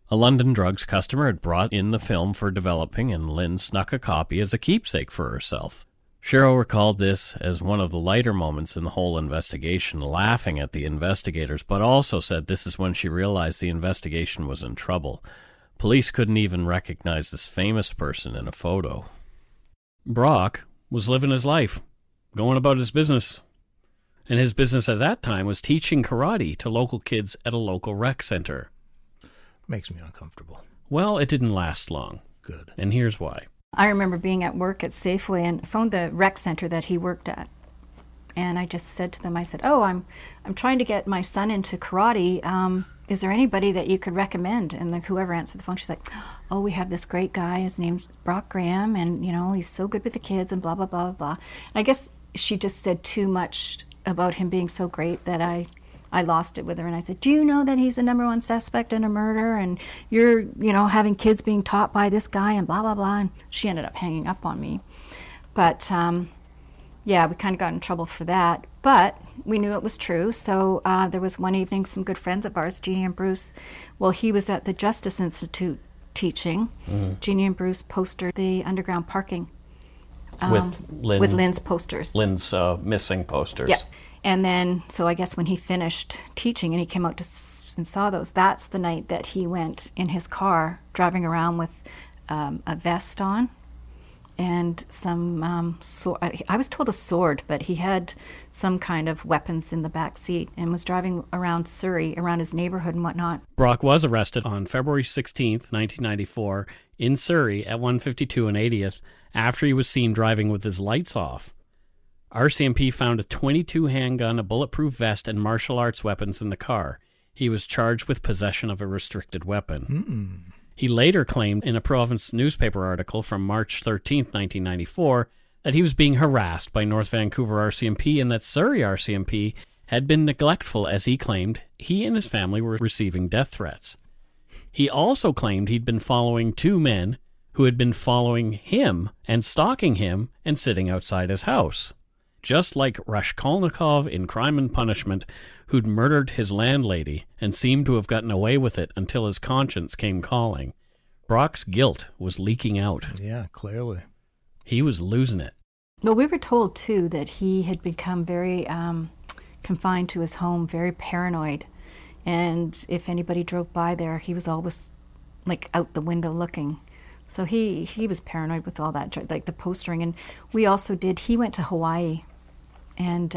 A London drugs customer had brought in the film for developing, and Lynn snuck a copy as a keepsake for herself. Cheryl recalled this as one of the lighter moments in the whole investigation, laughing at the investigators, but also said this is when she realized the investigation was in trouble. Police couldn't even recognize this famous person in a photo. Brock was living his life, going about his business. And his business at that time was teaching karate to local kids at a local rec center. Makes me uncomfortable. Well, it didn't last long. Good. And here's why. I remember being at work at Safeway and phoned the rec center that he worked at. And I just said to them, I said, oh, I'm trying to get my son into karate. Is there anybody that you could recommend? And like whoever answered the phone, she's like, oh, we have this great guy. His name's Brock Graham. And, you know, he's so good with the kids and blah, blah, blah, blah. And I guess she just said too much about him being so great that I lost it with her. And I said, do you know that he's the number one suspect in a murder? And you're, you know, having kids being taught by this guy and blah, blah, blah. And she ended up hanging up on me. But, yeah, we kind of got in trouble for that. But we knew it was true. So there was one evening, some good friends of ours, Jeannie and Bruce, well, he was at the Justice Institute teaching. Mm-hmm. Jeannie and Bruce posted the underground parking. With Lynn's posters. Lynn's missing posters. Yeah. And then, so I guess when he finished teaching and he came out and saw those, that's the night that he went in his car driving around with a vest on and some sword. I was told a sword, but he had some kind of weapons in the back seat and was driving around Surrey, around his neighborhood and whatnot. Brock was arrested on February 16th, 1994, in Surrey at 152 and 80th after he was seen driving with his lights off. RCMP found a .22 handgun, a bulletproof vest, and martial arts weapons in the car. He was charged with possession of a restricted weapon. He later claimed in a Province newspaper article from March 13, 1994, that he was being harassed by North Vancouver RCMP and that Surrey RCMP had been neglectful as he claimed he and his family were receiving death threats. He also claimed he'd been following two men who had been following him and stalking him and sitting outside his house. Just like Raskolnikov in Crime and Punishment, who'd murdered his landlady and seemed to have gotten away with it until his conscience came calling. Brock's guilt was leaking out. Yeah, clearly. He was losing it. Well, we were told, too, that he had become very confined to his home, very paranoid. And if anybody drove by there, he was always, like, out the window looking. So he was paranoid with all that, like the postering. And we also he went to Hawaii. And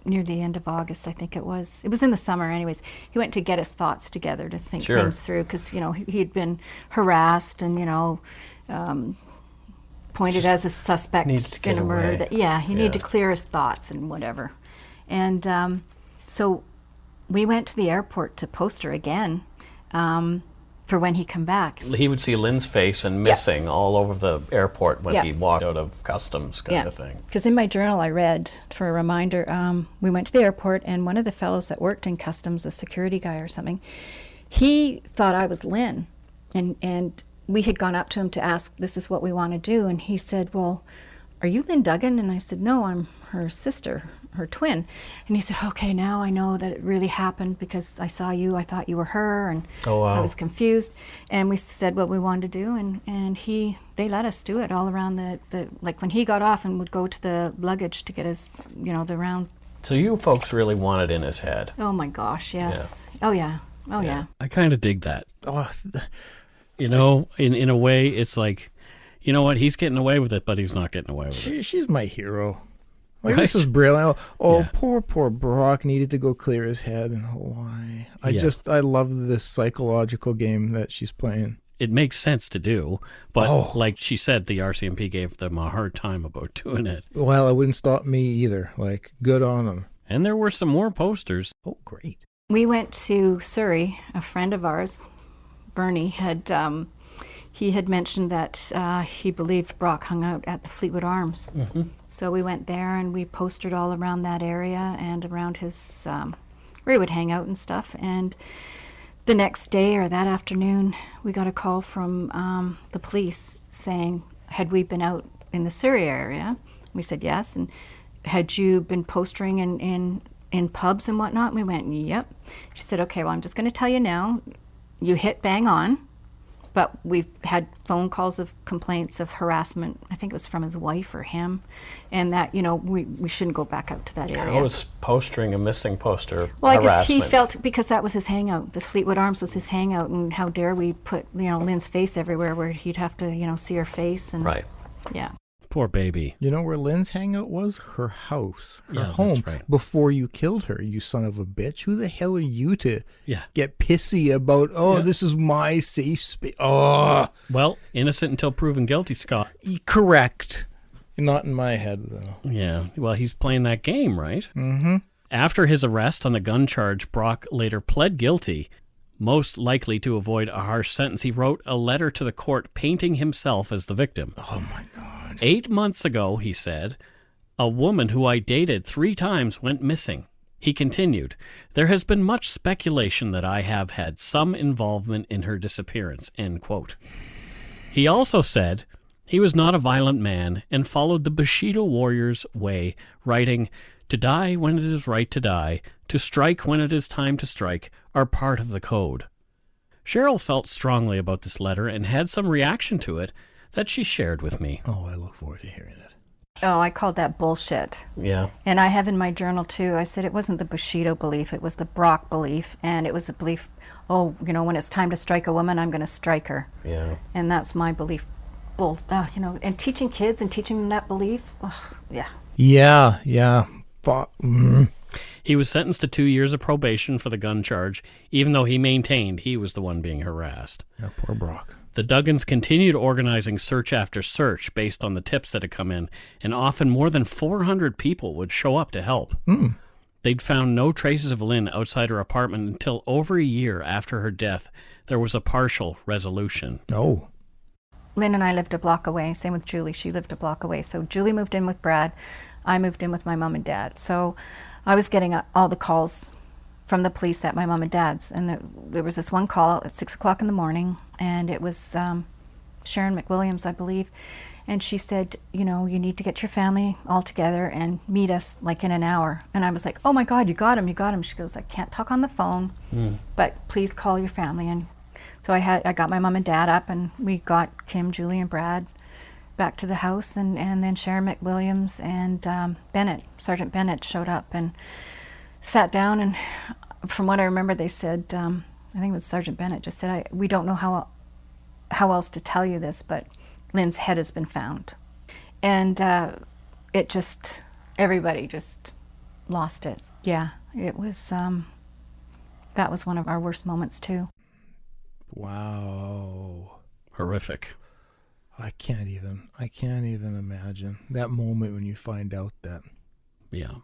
near the end of August, I think it was in the summer anyways, he went to get his thoughts together to think things through because, you know, he had been harassed and, you know, pointed as a suspect in a murder. He needed to clear his thoughts and whatever. And so we went to the airport to poster again for when he come back. He would see Lynn's face and missing all over the airport when he walked out of customs kind of thing. Because in my journal I read, for a reminder, we went to the airport and one of the fellows that worked in customs, a security guy or something, he thought I was Lynn. And we had gone up to him to ask, this is what we want to do. And he said, well, are you Lynn Duggan? And I said, no, I'm her sister, her twin. And he said, okay, now I know that it really happened because I saw you, I thought you were her, and I was confused. And we said what we wanted to do, and they let us do it all around the like when he got off and would go to the luggage to get his, you know, the round. So you folks really wanted in his head. Oh my gosh, yes. Yeah. Oh yeah. I kind of dig that. Oh, you know, in a way, it's like, you know what, he's getting away with it, but he's not getting away with it. She's my hero. Like, right? This is brilliant. Poor Brock needed to go clear his head in Hawaii. I love this psychological game that she's playing. It makes sense to do, but like she said, the RCMP gave them a hard time about doing it. Well, it wouldn't stop me either. Like, good on them. And there were some more posters. Oh, great. We went to Surrey. A friend of ours, Bernie, had he had mentioned that he believed Brock hung out at the Fleetwood Arms. Mm-hmm. So we went there and we postered all around that area and around his, where he would hang out and stuff. And the next day or that afternoon, we got a call from the police saying, had we been out in the Surrey area? We said yes. And had you been postering in pubs and whatnot? And we went, yep. She said, okay, well, I'm just going to tell you now, you hit bang on. But we've had phone calls of complaints of harassment. I think it was from his wife or him, and that, you know, we shouldn't go back out to that area. How was postering a missing poster well, harassment? I guess he felt, because that was his hangout. The Fleetwood Arms was his hangout, and how dare we put, you know, Lynn's face everywhere where he'd have to, you know, see her face. And right. Yeah. Poor baby. You know where Lynn's hangout was? Her house, her Yeah, home. that's right. Before you killed her, you son of a bitch. Who the hell are you to Yeah. get pissy about, this is my safe space? Oh, Well, innocent until proven guilty, Scott. correct. Not in my head, though. Yeah. Well, he's playing that game, right? Mm-hmm. After his arrest on the gun charge, Brock later pled guilty. Most likely to avoid a harsh sentence, he wrote a letter to the court painting himself as the victim. Oh, my God. 8 months ago, he said, a woman who I dated 3 times went missing. He continued, there has been much speculation that I have had some involvement in her disappearance, end quote. He also said he was not a violent man and followed the Bushido warrior's way, writing, to die when it is right to die, to strike when it is time to strike, are part of the code. Cheryl felt strongly about this letter and had some reaction to it that she shared with me. Oh, I look forward to hearing it. Oh, I called that bullshit. Yeah. And I have in my journal, too, I said it wasn't the Bushido belief, it was the Brock belief, and it was a belief, oh, you know, when it's time to strike a woman, I'm going to strike her. Yeah. And that's my belief. You know, and teaching kids and teaching them that belief, yeah. Yeah. He was sentenced to 2 years of probation for the gun charge, even though he maintained he was the one being harassed. Yeah, poor Brock. The Duggans continued organizing search after search based on the tips that had come in, and often more than 400 people would show up to help. They'd found no traces of Lynn outside her apartment until over a year after her death. There was a partial resolution. Oh. Lynn and I lived a block away, same with Julie, she lived a block away. So Julie moved in with Brad, I moved in with my mom and dad. So I was getting all the calls from the police at my mom and dad's, and there was this one call at 6 o'clock in the morning, and it was Sharon McWilliams, I believe, and she said, you know, you need to get your family all together and meet us like in an hour. And I was like, oh my God, you got him. She goes, I can't talk on the phone, but please call your family. And so I got my mom and dad up, and we got Kim, Julie, and Brad back to the house, and then Sharon McWilliams and Sergeant Bennett showed up and sat down, and from what I remember, they said, I think it was Sergeant Bennett just said, we don't know how else to tell you this, but Lynn's head has been found. And everybody just lost it. Yeah, it was, that was one of our worst moments too. Wow. Horrific. I can't even imagine that moment when you find out that. Yeah.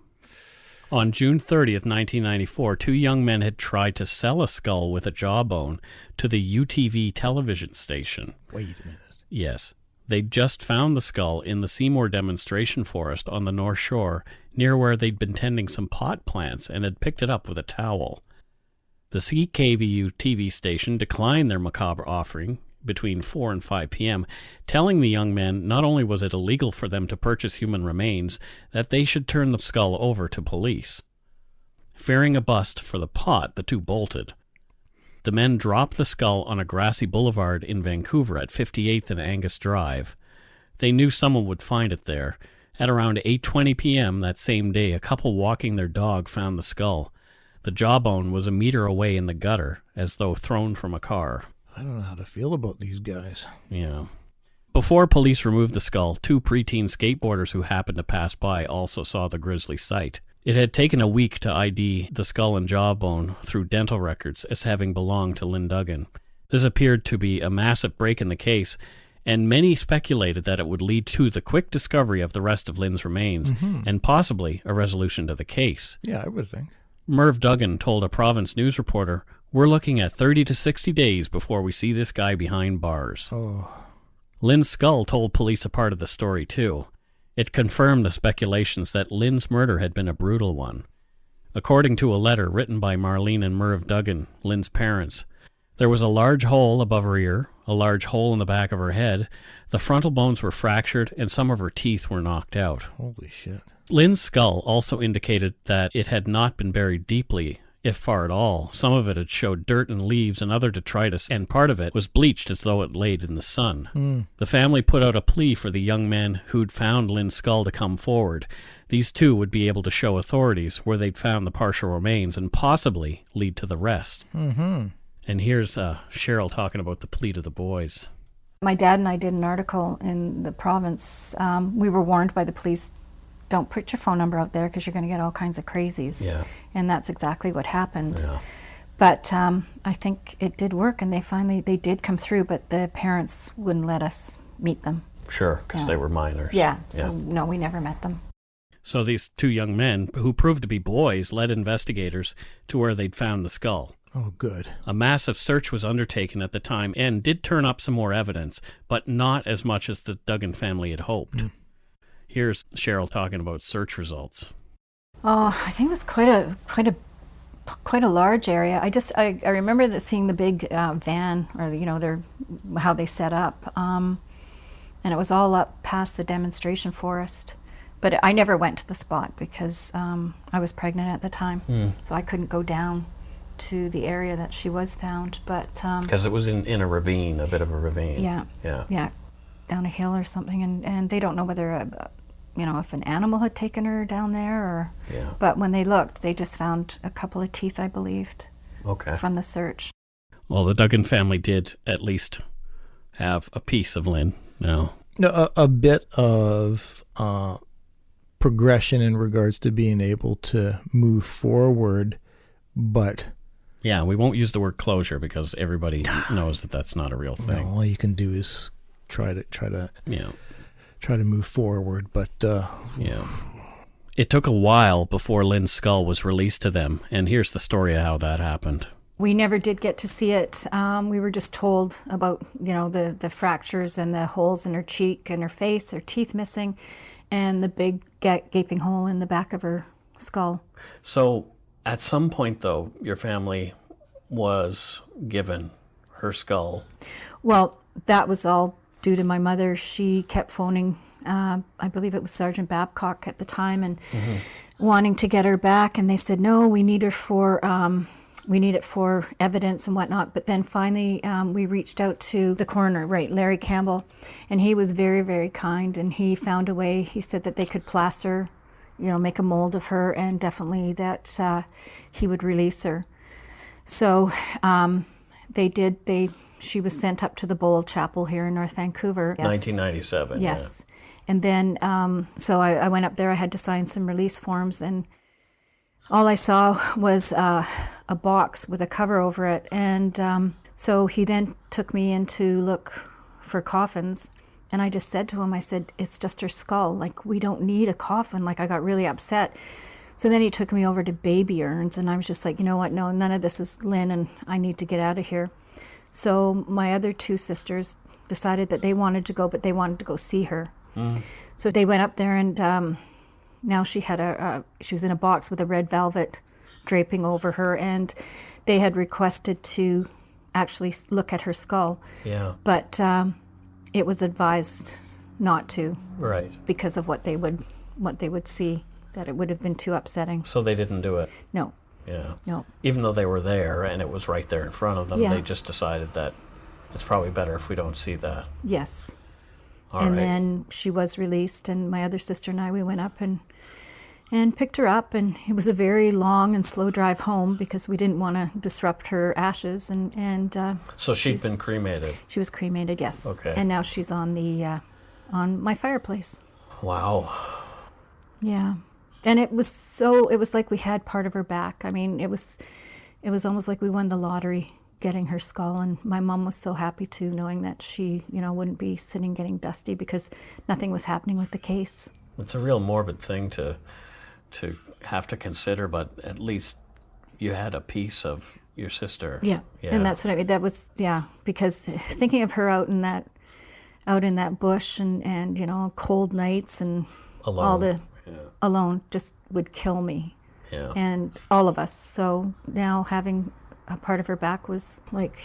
On June 30th, 1994, 2 young men had tried to sell a skull with a jawbone to the UTV television station. Wait a minute. Yes. They'd just found the skull in the Seymour demonstration forest on the North Shore, near where they'd been tending some pot plants, and had picked it up with a towel. The CKVU TV station declined their macabre offering between 4 and 5 p.m., telling the young men not only was it illegal for them to purchase human remains, that they should turn the skull over to police. Fearing a bust for the pot, the 2 bolted. The men dropped the skull on a grassy boulevard in Vancouver at 58th and Angus Drive. They knew someone would find it there. At around 8:20 p.m. that same day, a couple walking their dog found the skull. The jawbone was a meter away in the gutter, as though thrown from a car. I don't know how to feel about these guys. Yeah. Before police removed the skull, 2 preteen skateboarders who happened to pass by also saw the grisly sight. It had taken a week to ID the skull and jawbone through dental records as having belonged to Lynn Duggan. This appeared to be a massive break in the case, and many speculated that it would lead to the quick discovery of the rest of Lynn's remains, and possibly a resolution to the case. Yeah, I would think. Merv Duggan told a Province News reporter, We're looking at 30 to 60 days before we see this guy behind bars. Oh. Lynn's skull told police a part of the story, too. It confirmed the speculations that Lynn's murder had been a brutal one. According to a letter written by Marlene and Merv Duggan, Lynn's parents, there was a large hole above her ear, a large hole in the back of her head, the frontal bones were fractured, and some of her teeth were knocked out. Holy shit. Lynn's skull also indicated that it had not been buried deeply, if far at all. Some of it had showed dirt and leaves and other detritus, and part of it was bleached as though it laid in the sun. The family put out a plea for the young men who'd found Lynn's skull to come forward. These two would be able to show authorities where they'd found the partial remains and possibly lead to the rest. Mm-hmm. And here's Cheryl talking about the plea to the boys. My dad and I did an article in the province. We were warned by the police, don't put your phone number out there because you're going to get all kinds of crazies. Yeah. And that's exactly what happened. Yeah. But I think it did work, and they did come through, but the parents wouldn't let us meet them. Sure, because they were minors. Yeah, so no, we never met them. So these two young men, who proved to be boys, led investigators to where they'd found the skull. Oh, good. A massive search was undertaken at the time and did turn up some more evidence, but not as much as the Duggan family had hoped. Here's Cheryl talking about search results. Oh, I think it was quite a large area. I remember seeing the big van, or how they set up, and it was all up past the demonstration forest. But I never went to the spot because I was pregnant at the time, so I couldn't go down to the area that she was found. But because it was in a ravine, a bit of a ravine. Yeah, down a hill or something, and they don't know whether if an animal had taken her down there or. Yeah. But when they looked, they just found a couple of teeth, I believed. Okay. From the search. Well, the Duggan family did at least have a piece of Lynn. No, a bit of progression in regards to being able to move forward, but. Yeah, we won't use the word closure because everybody knows that that's not a real thing. No, all you can do is try to move forward, but it took a while before Lynn's skull was released to them, and here's the story of how that happened. We never did get to see it. We were just told about the fractures and the holes in her cheek and her face, her teeth missing, and the big gaping hole in the back of her skull. So at some point, though, your family was given her skull. Well, that was all due to my mother. She kept phoning, I believe it was Sergeant Babcock at the time, and wanting to get her back. And they said, no, we need her we need it for evidence and whatnot. But then finally, we reached out to the coroner, Larry Campbell, and he was very, very kind. And he found a way. He said that they could plaster, make a mold of her, and definitely that he would release her. So they did. She was sent up to the Bowl Chapel here in North Vancouver. Yes. 1997. Yes. Yeah. And then, so I went up there. I had to sign some release forms, and all I saw was a box with a cover over it. And so he then took me in to look for coffins. And I just said to him, I said, it's just her skull. Like, we don't need a coffin. Like, I got really upset. So then he took me over to baby urns, and I was just like, you know what? No, none of this is Lynn, and I need to get out of here. So my other two sisters decided that they wanted to go, but they wanted to go see her. So they went up there, and now she had she was in a box with a red velvet draping over her, and they had requested to actually look at her skull. Yeah. But it was advised not to. Right. Because of what they would see, that it would have been too upsetting. So they didn't do it. No. Yeah. No. Even though they were there and it was right there in front of them, they just decided that it's probably better if we don't see that. Yes. All and right. then she was released, and my other sister and I, we went up and picked her up, and it was a very long and slow drive home because we didn't want to disrupt her ashes. And so she'd been cremated. She was cremated, yes. Okay. And now she's on the on my fireplace. Wow. Yeah. And it was like we had part of her back. I mean, it was almost like we won the lottery getting her skull, and my mom was so happy too, knowing that she, wouldn't be sitting getting dusty because nothing was happening with the case. It's a real morbid thing to have to consider, but at least, You had a piece of your sister. Yeah. And that's what I mean. That was, because thinking of her out in that bush and cold nights and alone. all the alone just would kill me. Yeah. And all of us. So now having a part of her back was like,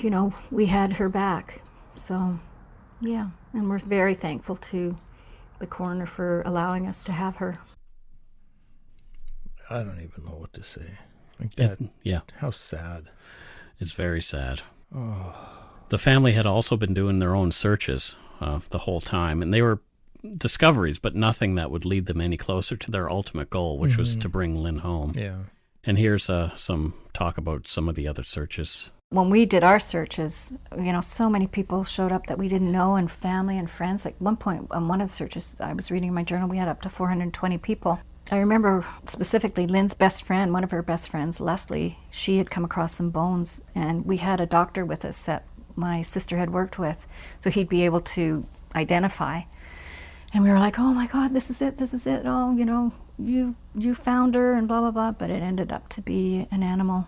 we had her back. So, yeah. And we're very thankful to the coroner for allowing us to have her. I don't even know what to say. Like that, how sad. It's very sad. Oh. The family had also been doing their own searches the whole time, and they were discoveries, but nothing that would lead them any closer to their ultimate goal, which was to bring Lynn home. Yeah. And here's some talk about some of the other searches. When we did our searches, so many people showed up that we didn't know, and family and friends. Like one point on one of the searches, I was reading in my journal, we had up to 420 people. I remember specifically Lynn's best friend, one of her best friends, Leslie, she had come across some bones, and we had a doctor with us that my sister had worked with, so he'd be able to identify. And we were like, oh my God, this is it. Oh, you found her and blah, blah, blah. But it ended up to be an animal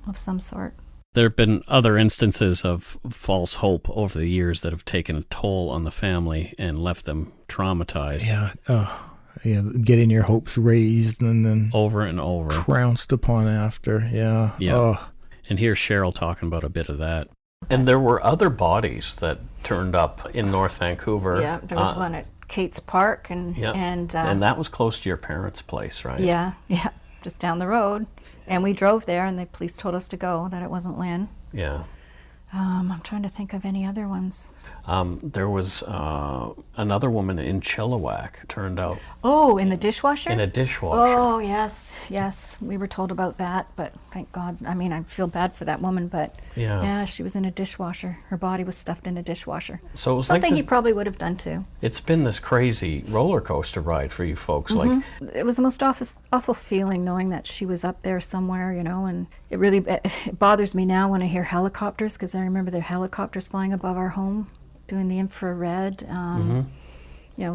of some sort. There have been other instances of false hope over the years that have taken a toll on the family and left them traumatized. Yeah, getting your hopes raised and then over and over trounced upon after. Yeah. Oh. And here's Cheryl talking about a bit of that. And there were other bodies that turned up in North Vancouver. Yeah, there was one at Kate's Park, and that was close to your parents' place, right? Yeah, just down the road. And we drove there, and the police told us to go, that it wasn't Lynn. Yeah. I'm trying to think of any other ones. There was another woman in Chilliwack turned out. Oh, in the dishwasher? In a dishwasher. Oh, yes. We were told about that, but thank God. I mean, I feel bad for that woman, but yeah, she was in a dishwasher. Her body was stuffed in a dishwasher. So it was something like he probably would have done too. It's been this crazy roller coaster ride for you folks. Like, it was the most awful feeling knowing that she was up there somewhere, and it really bothers me now when I hear helicopters, because I remember there were helicopters flying above our home doing the infrared.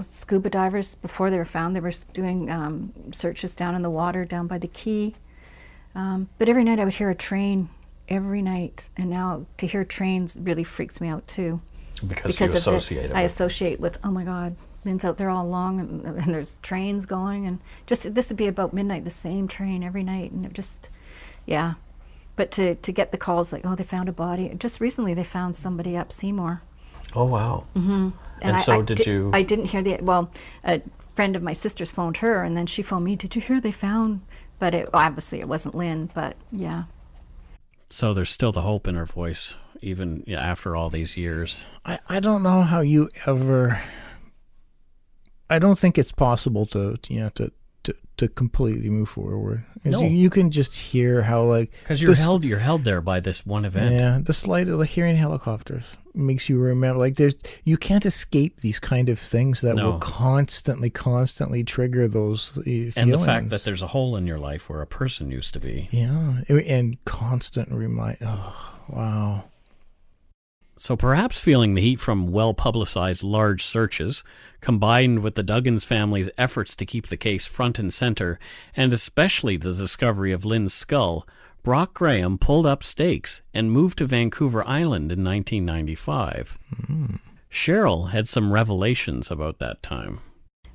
Scuba divers, before they were found, they were doing searches down in the water down by the quay. But every night I would hear a train, every night. And now to hear trains really freaks me out too. Because you associate it. I associate with, oh my God, Lynn's out there all along, and there's trains going. And just this would be about midnight, the same train every night. And it just, But to get the calls like, oh, they found a body. Just recently they found somebody up Seymour. Oh, wow. Mm-hmm. And so did you... I didn't hear a friend of my sister's phoned her, and then she phoned me, did you hear they found... But obviously it wasn't Lynn, but yeah. So there's still the hope in her voice, even after all these years. I don't know how you ever... I don't think it's possible to completely move forward. No. You can just hear how because you're held there by this one event. Yeah, the slight of hearing helicopters makes you remember. You can't escape these kind of things that will constantly trigger those feelings. And the fact that there's a hole in your life where a person used to be. Yeah, and constant remind. Oh, wow. So perhaps feeling the heat from well-publicized large searches, combined with the Duggans family's efforts to keep the case front and center, and especially the discovery of Lynn's skull, Brock Graham pulled up stakes and moved to Vancouver Island in 1995. Cheryl had some revelations about that time.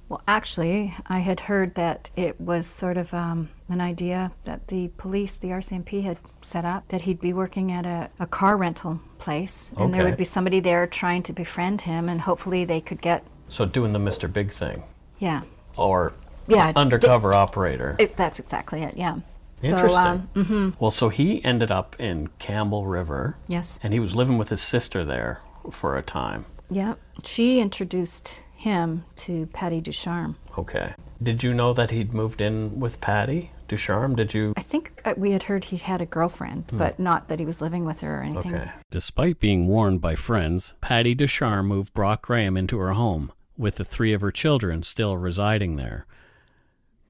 Well, actually, I had heard that it was sort of an idea that the police, the RCMP, had set up, that he'd be working at a car rental place, and there would be somebody there trying to befriend him, and hopefully they could get... So doing the Mr. Big thing. Yeah. Or undercover operator. That's exactly it, yeah. Interesting. Well, so he ended up in Campbell River. Yes. And he was living with his sister there for a time. Yeah. She introduced him to Patti Ducharme. Okay. Did you know that he'd moved in with Patti Ducharme? Did you? I think we had heard he had a girlfriend, but not that he was living with her or anything. Okay. Despite being warned by friends, Patti Ducharme moved Brock Graham into her home, with the 3 of her children still residing there.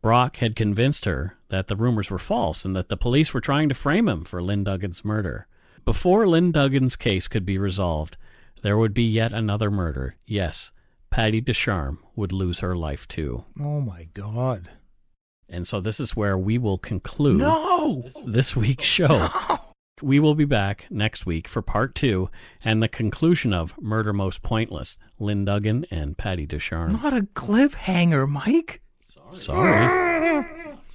Brock had convinced her that the rumors were false and that the police were trying to frame him for Lynn Duggan's murder. Before Lynn Duggan's case could be resolved, there would be yet another murder. Yes, Patti Ducharme would lose her life too. Oh my God. And so this is where we will conclude No! this week's show. No! We will be back next week for part 2 and the conclusion of Murder Most Pointless, Lynn Duggan and Patti Ducharme. Not a cliffhanger, Mike. Sorry.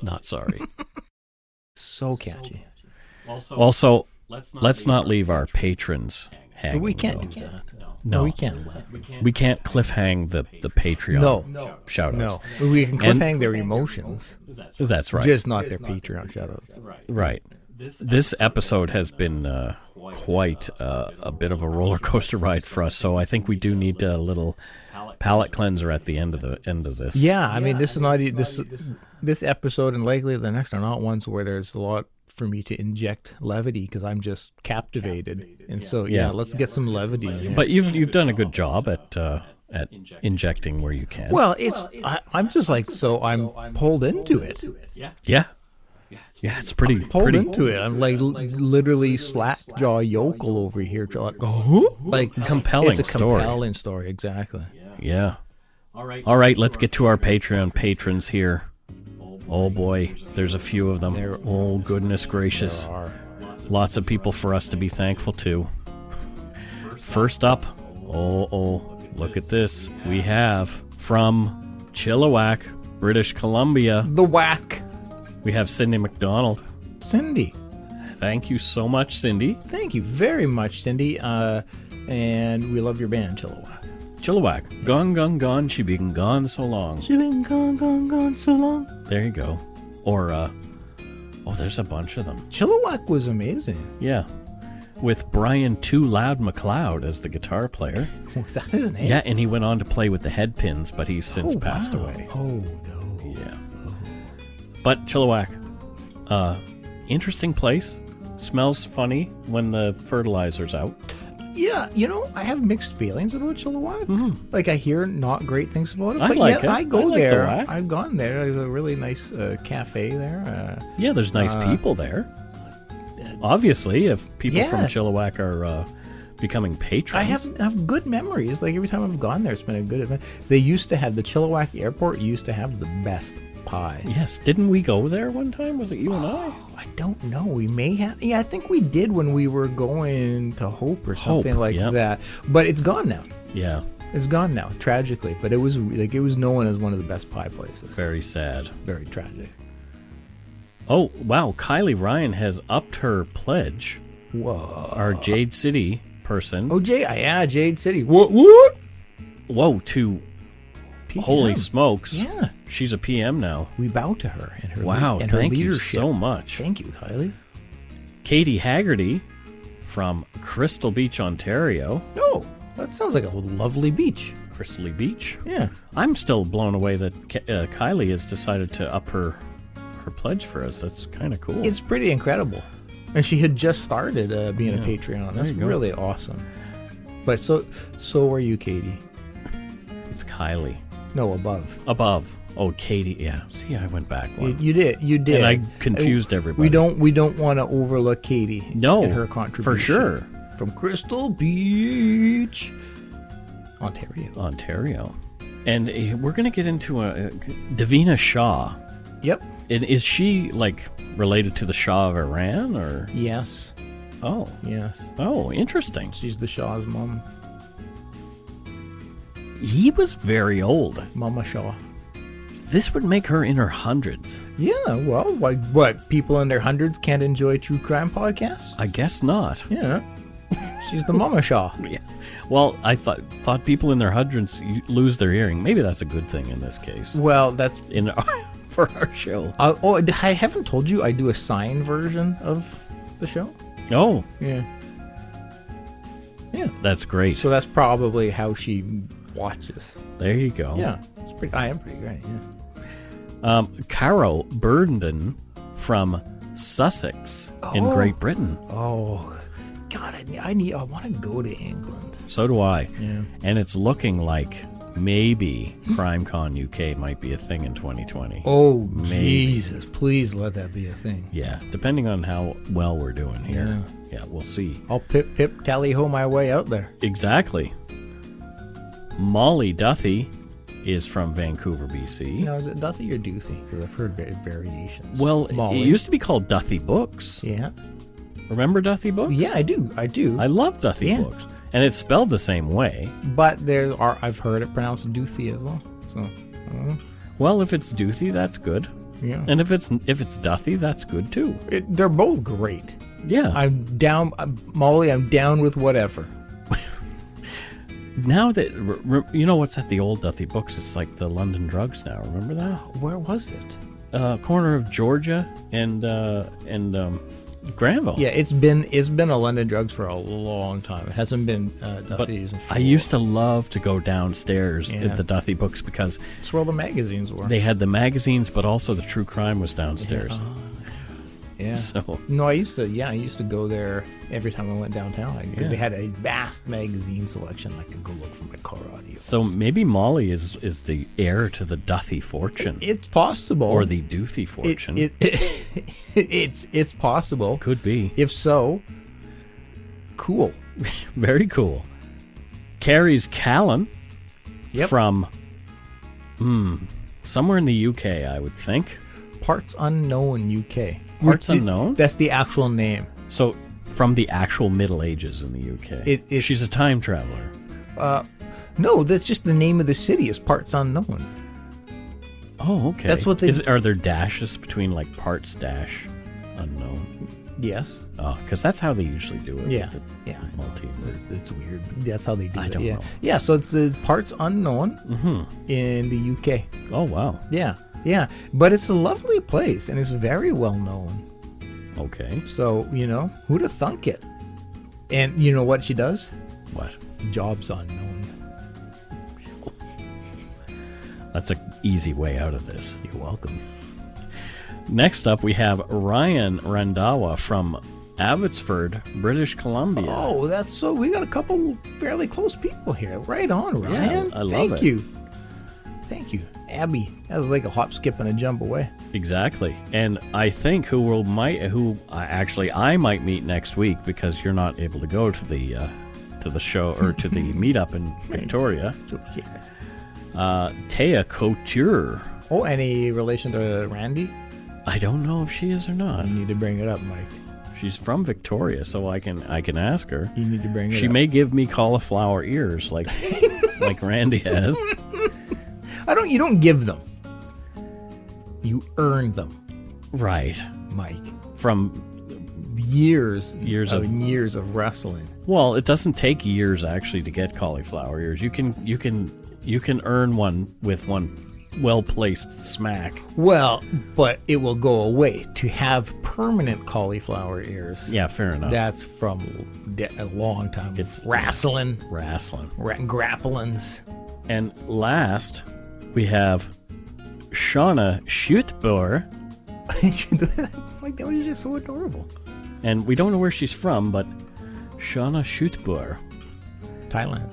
Not sorry. So catchy. Also, let's not leave our patrons hanging. We can't do that. No, we can't. We can't cliffhang the Patreon shout-outs. No, we can cliffhang their emotions. That's right. Just not their Patreon shout-outs. Right. This episode has been quite a bit of a roller coaster ride for us, so I think we do need a little palate cleanser at the end of this. Yeah, I mean, this is not this episode, and likely the next are not ones where there's a lot for me to inject levity because I'm just captivated, and so let's get some levity in here. But you've done a good job at injecting where you can. Well, I'm just like, so I'm pulled into it. Yeah, it's pretty pulled into it. I'm like literally slack-jaw yokel over here, like compelling. It's a compelling story, exactly. Yeah. All right, let's get to our Patreon patrons here. Oh boy, there's a few of them. Oh goodness gracious. Lots of people for us to be thankful to. First up, look at this. We have from Chilliwack, British Columbia. The whack. We have Cindy McDonald. Cindy. Thank you so much, Cindy. Thank you very much, Cindy. And we love your band, Chilliwack. Chilliwack. Gone, gone, gone. She been gone so long. She been gone, gone, gone so long. There you go. Or, there's a bunch of them. Chilliwack was amazing. Yeah. With Brian Too Loud McLeod as the guitar player. Was that his name? Yeah, and he went on to play with the Headpins, but he's since passed away. Oh, no. Yeah. But Chilliwack, interesting place. Smells funny when the fertilizer's out. Yeah, I have mixed feelings about Chilliwack. Mm-hmm. Like, I hear not great things about it, I but like it. I go like there. the I've gone there. There's a really nice cafe there. Yeah, there's nice people there. Obviously, if people from Chilliwack are becoming patrons. I have good memories. Like, every time I've gone there, it's been a good event. They used to have, the Chilliwack Airport used to have the best pies. Yes, didn't we go there one time? Was it you and I? I don't know. We may have. Yeah, I think we did when we were going to Hope or something that. But it's gone now. Yeah. It's gone now, tragically. But it was known as one of the best pie places. Very sad. Very tragic. Oh, wow. Kylie Ryan has upped her pledge. Whoa. Our Jade City person. Oh, Jade City. What? Whoa, to... PM. Holy smokes. Yeah. She's a PM now. We bow to her and her thank her you leadership. So much. Thank you, Kylie. Katie Haggerty from Crystal Beach, Ontario. Oh, that sounds like a lovely beach. Crystal Beach? Yeah. I'm still blown away that Kylie has decided to up her pledge for us. That's kind of cool. It's pretty incredible. And she had just started being a Patreon. That's really awesome. But so are you, Katie. It's Kylie. No, above. Above. Oh, Katie. Yeah. See, I went back one. You did. And I confused everybody. We don't want to overlook Katie. No. And her contribution. For sure. From Crystal Beach, Ontario. And we're going to get into Davina Shah. Yep. And is she related to the Shah of Iran or? Yes. Oh. Yes. Oh, interesting. She's the Shah's mom. He was very old. Mama Shah. This would make her in her hundreds. Yeah, well, what? People in their hundreds can't enjoy true crime podcasts? I guess not. Yeah. She's the Mama Shah. Yeah. Well, I thought people in their hundreds lose their hearing. Maybe that's a good thing in this case. Well, that's... for our show. I haven't told you I do a sign version of the show. Oh. Yeah. Yeah. That's great. So that's probably how she watches. There you go. Yeah. I am pretty great, yeah. Caro Burnden from Sussex in Great Britain. Oh, God, I want to go to England. So do I. Yeah. And it's looking like maybe CrimeCon UK might be a thing in 2020. Oh, maybe. Jesus. Please let that be a thing. Yeah, depending on how well we're doing here. Yeah, we'll see. I'll pip tally-ho my way out there. Exactly. Molly Duthie is from Vancouver, BC. No, is it Duthie or Duthie? Because I've heard variations. Well, Molly. it used to be called Duthie Books. Yeah. Remember Duthie Books? Yeah, I do. I love Duthie Books. And it's spelled the same way. But I've heard it pronounced Duthie as well. So, well, if it's Duthie, that's good. Yeah. And if it's Duthie, that's good too. They're both great. Yeah. I'm down, Molly. I'm down with whatever. Now that you know what's at the old Duthie Books, it's like the London Drugs now. Remember that? Where was it? Corner of Georgia and Granville. Yeah, it's been a London Drugs for a long time. It hasn't been Duthie's. I used to love to go downstairs at the Duthie Books because that's where all the magazines were. They had the magazines, but also the true crime was downstairs. Yeah. So no, I used to go there every time I went downtown because they had a vast magazine selection. I could go look for my car audio. So maybe Molly is the heir to the Duthie fortune. It's possible. Or the Duthie fortune. It's possible. Could be. If so, cool. Very cool. Carrie's Callan from somewhere in the UK, I would think. Parts Unknown, UK. Parts Unknown? That's the actual name. So, from the actual Middle Ages in the UK. She's a time traveler. No, that's just the name of the city is Parts Unknown. Oh, okay. That's what they... Are there dashes between, like, Parts dash Unknown? Yes. Oh, because that's how they usually do it. Yeah. With the multi. It's weird. That's how they do it. I don't know. Yeah, so it's Parts Unknown in the UK. Oh, wow. Yeah. Yeah, but it's a lovely place, and it's very well known. Okay. So, who'd have thunk it? And you know what she does? What? Jobs unknown. That's an easy way out of this. You're welcome. Next up, we have Ryan Randhawa from Abbotsford, British Columbia. Oh, we got a couple fairly close people here. Right on, Ryan. Yeah, I love it. Thank you. Abby. That was like a hop, skip, and a jump away. Exactly. And I think I might meet next week because you're not able to go to the show or to the meetup in Victoria. Taya Couture. Oh, any relation to Randy? I don't know if she is or not. You need to bring it up, Mike. She's from Victoria, so I can ask her. You need to bring it up. She may give me cauliflower ears like Randy has. You don't give them. You earn them. Right. Mike. From years of wrestling. Well, it doesn't take years actually to get cauliflower ears. You can earn one with one well-placed smack. Well, but it will go away. To have permanent cauliflower ears. Yeah, fair enough. That's from a long time. It's wrestling. Grapplings. And last, we have Shauna Schutboer. Like, that was just so adorable. And we don't know where she's from, but Shauna Schutboer. Thailand.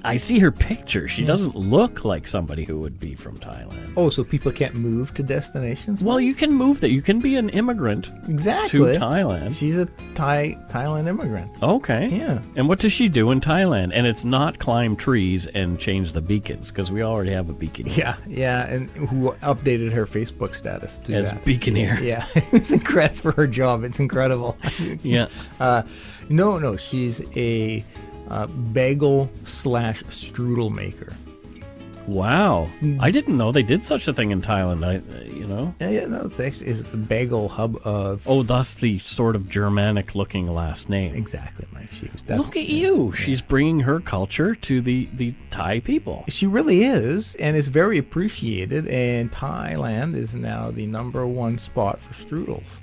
I see her picture. She doesn't look like somebody who would be from Thailand. Oh, so people can't move to destinations? Well, you can move there. You can be an immigrant to Thailand. She's a Thailand immigrant. Okay. Yeah. And what does she do in Thailand? And it's not climb trees and change the beacons, because we already have a beacon here. Yeah, and who updated her Facebook status to as beaconeer. Yeah, it's incredible for her job. It's incredible. Yeah. No, she's a bagel / strudel maker. Wow. I didn't know they did such a thing in Thailand. Yeah, no, it's the bagel hub of... Oh, thus the sort of Germanic-looking last name. Exactly, Mike. Look at you. Yeah. She's bringing her culture to the Thai people. She really is, and it's very appreciated, and Thailand is now the #1 spot for strudels.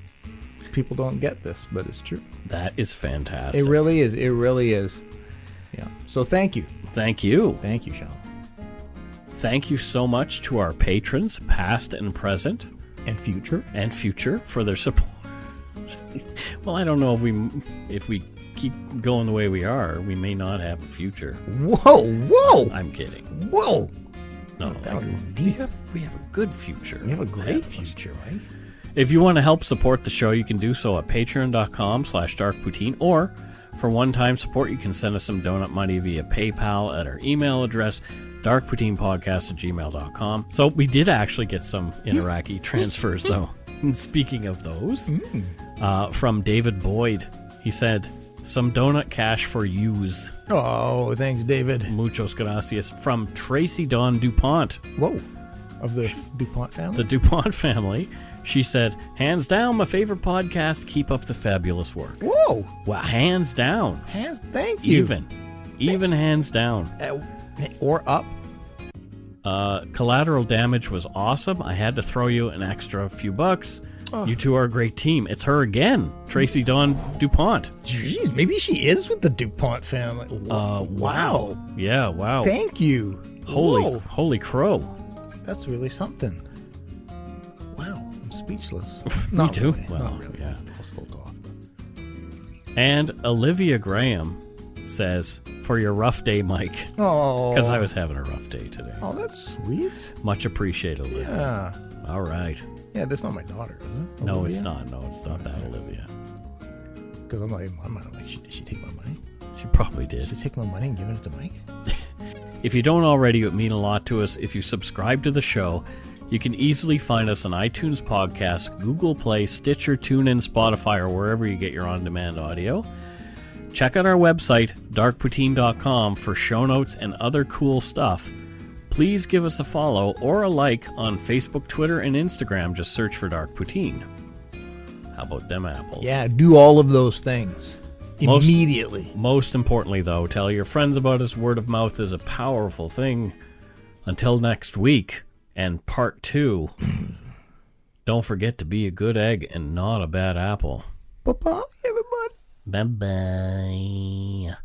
People don't get this, but it's true. That is fantastic. It really is. Yeah. So thank you. Thank you. Thank you, Sean. Thank you so much to our patrons, past and present. And future, for their support. Well, I don't know if we keep going the way we are, we may not have a future. Whoa! I'm kidding. Whoa! No, that was deep. We have a good future. We have a great future, right? If you want to help support the show, you can do so at patreon.com/darkpoutine or For one-time support, you can send us some donut money via PayPal at our email address, darkpoutine@gmail.com. So we did actually get some Iraqi transfers, though. And speaking of those, from David Boyd, he said, some donut cash for yous. Oh, thanks, David. Muchos gracias. From Tracy Dawn DuPont. Whoa. Of the DuPont family? The DuPont family. She said, hands down, my favorite podcast. Keep up the fabulous work. Whoa. Wow, hands down. Thank you. Even hands down. Or up. Collateral Damage was awesome. I had to throw you an extra few bucks. Oh. You two are a great team. It's her again, Tracy Dawn DuPont. Jeez, maybe she is with the DuPont family. Wow. Yeah, wow. Thank you. Holy crow. That's really something. Wow, I'm speechless. Me too. Really. Well, Not really. Yeah. I'll still talk. And Olivia Graham says, for your rough day, Mike. Oh. Because I was having a rough day today. Oh, that's sweet. Much appreciated, Olivia. Yeah. All right. Yeah, that's not my daughter, is it? No, Olivia? it's not. No, it's not that Olivia. Because I'm like, did she take my money? She probably did. Did she take my money and give it to Mike? If you don't already, it would mean a lot to us. If you subscribe to the show, you can easily find us on iTunes Podcasts, Google Play, Stitcher, TuneIn, Spotify, or wherever you get your on-demand audio. Check out our website, darkpoutine.com, for show notes and other cool stuff. Please give us a follow or a like on Facebook, Twitter, and Instagram. Just search for Dark Poutine. How about them apples? Yeah, do all of those things immediately. Most importantly, though, tell your friends about us. Word of mouth is a powerful thing. Until next week, and part 2, don't forget to be a good egg and not a bad apple. Bye-bye, everybody. Bye-bye.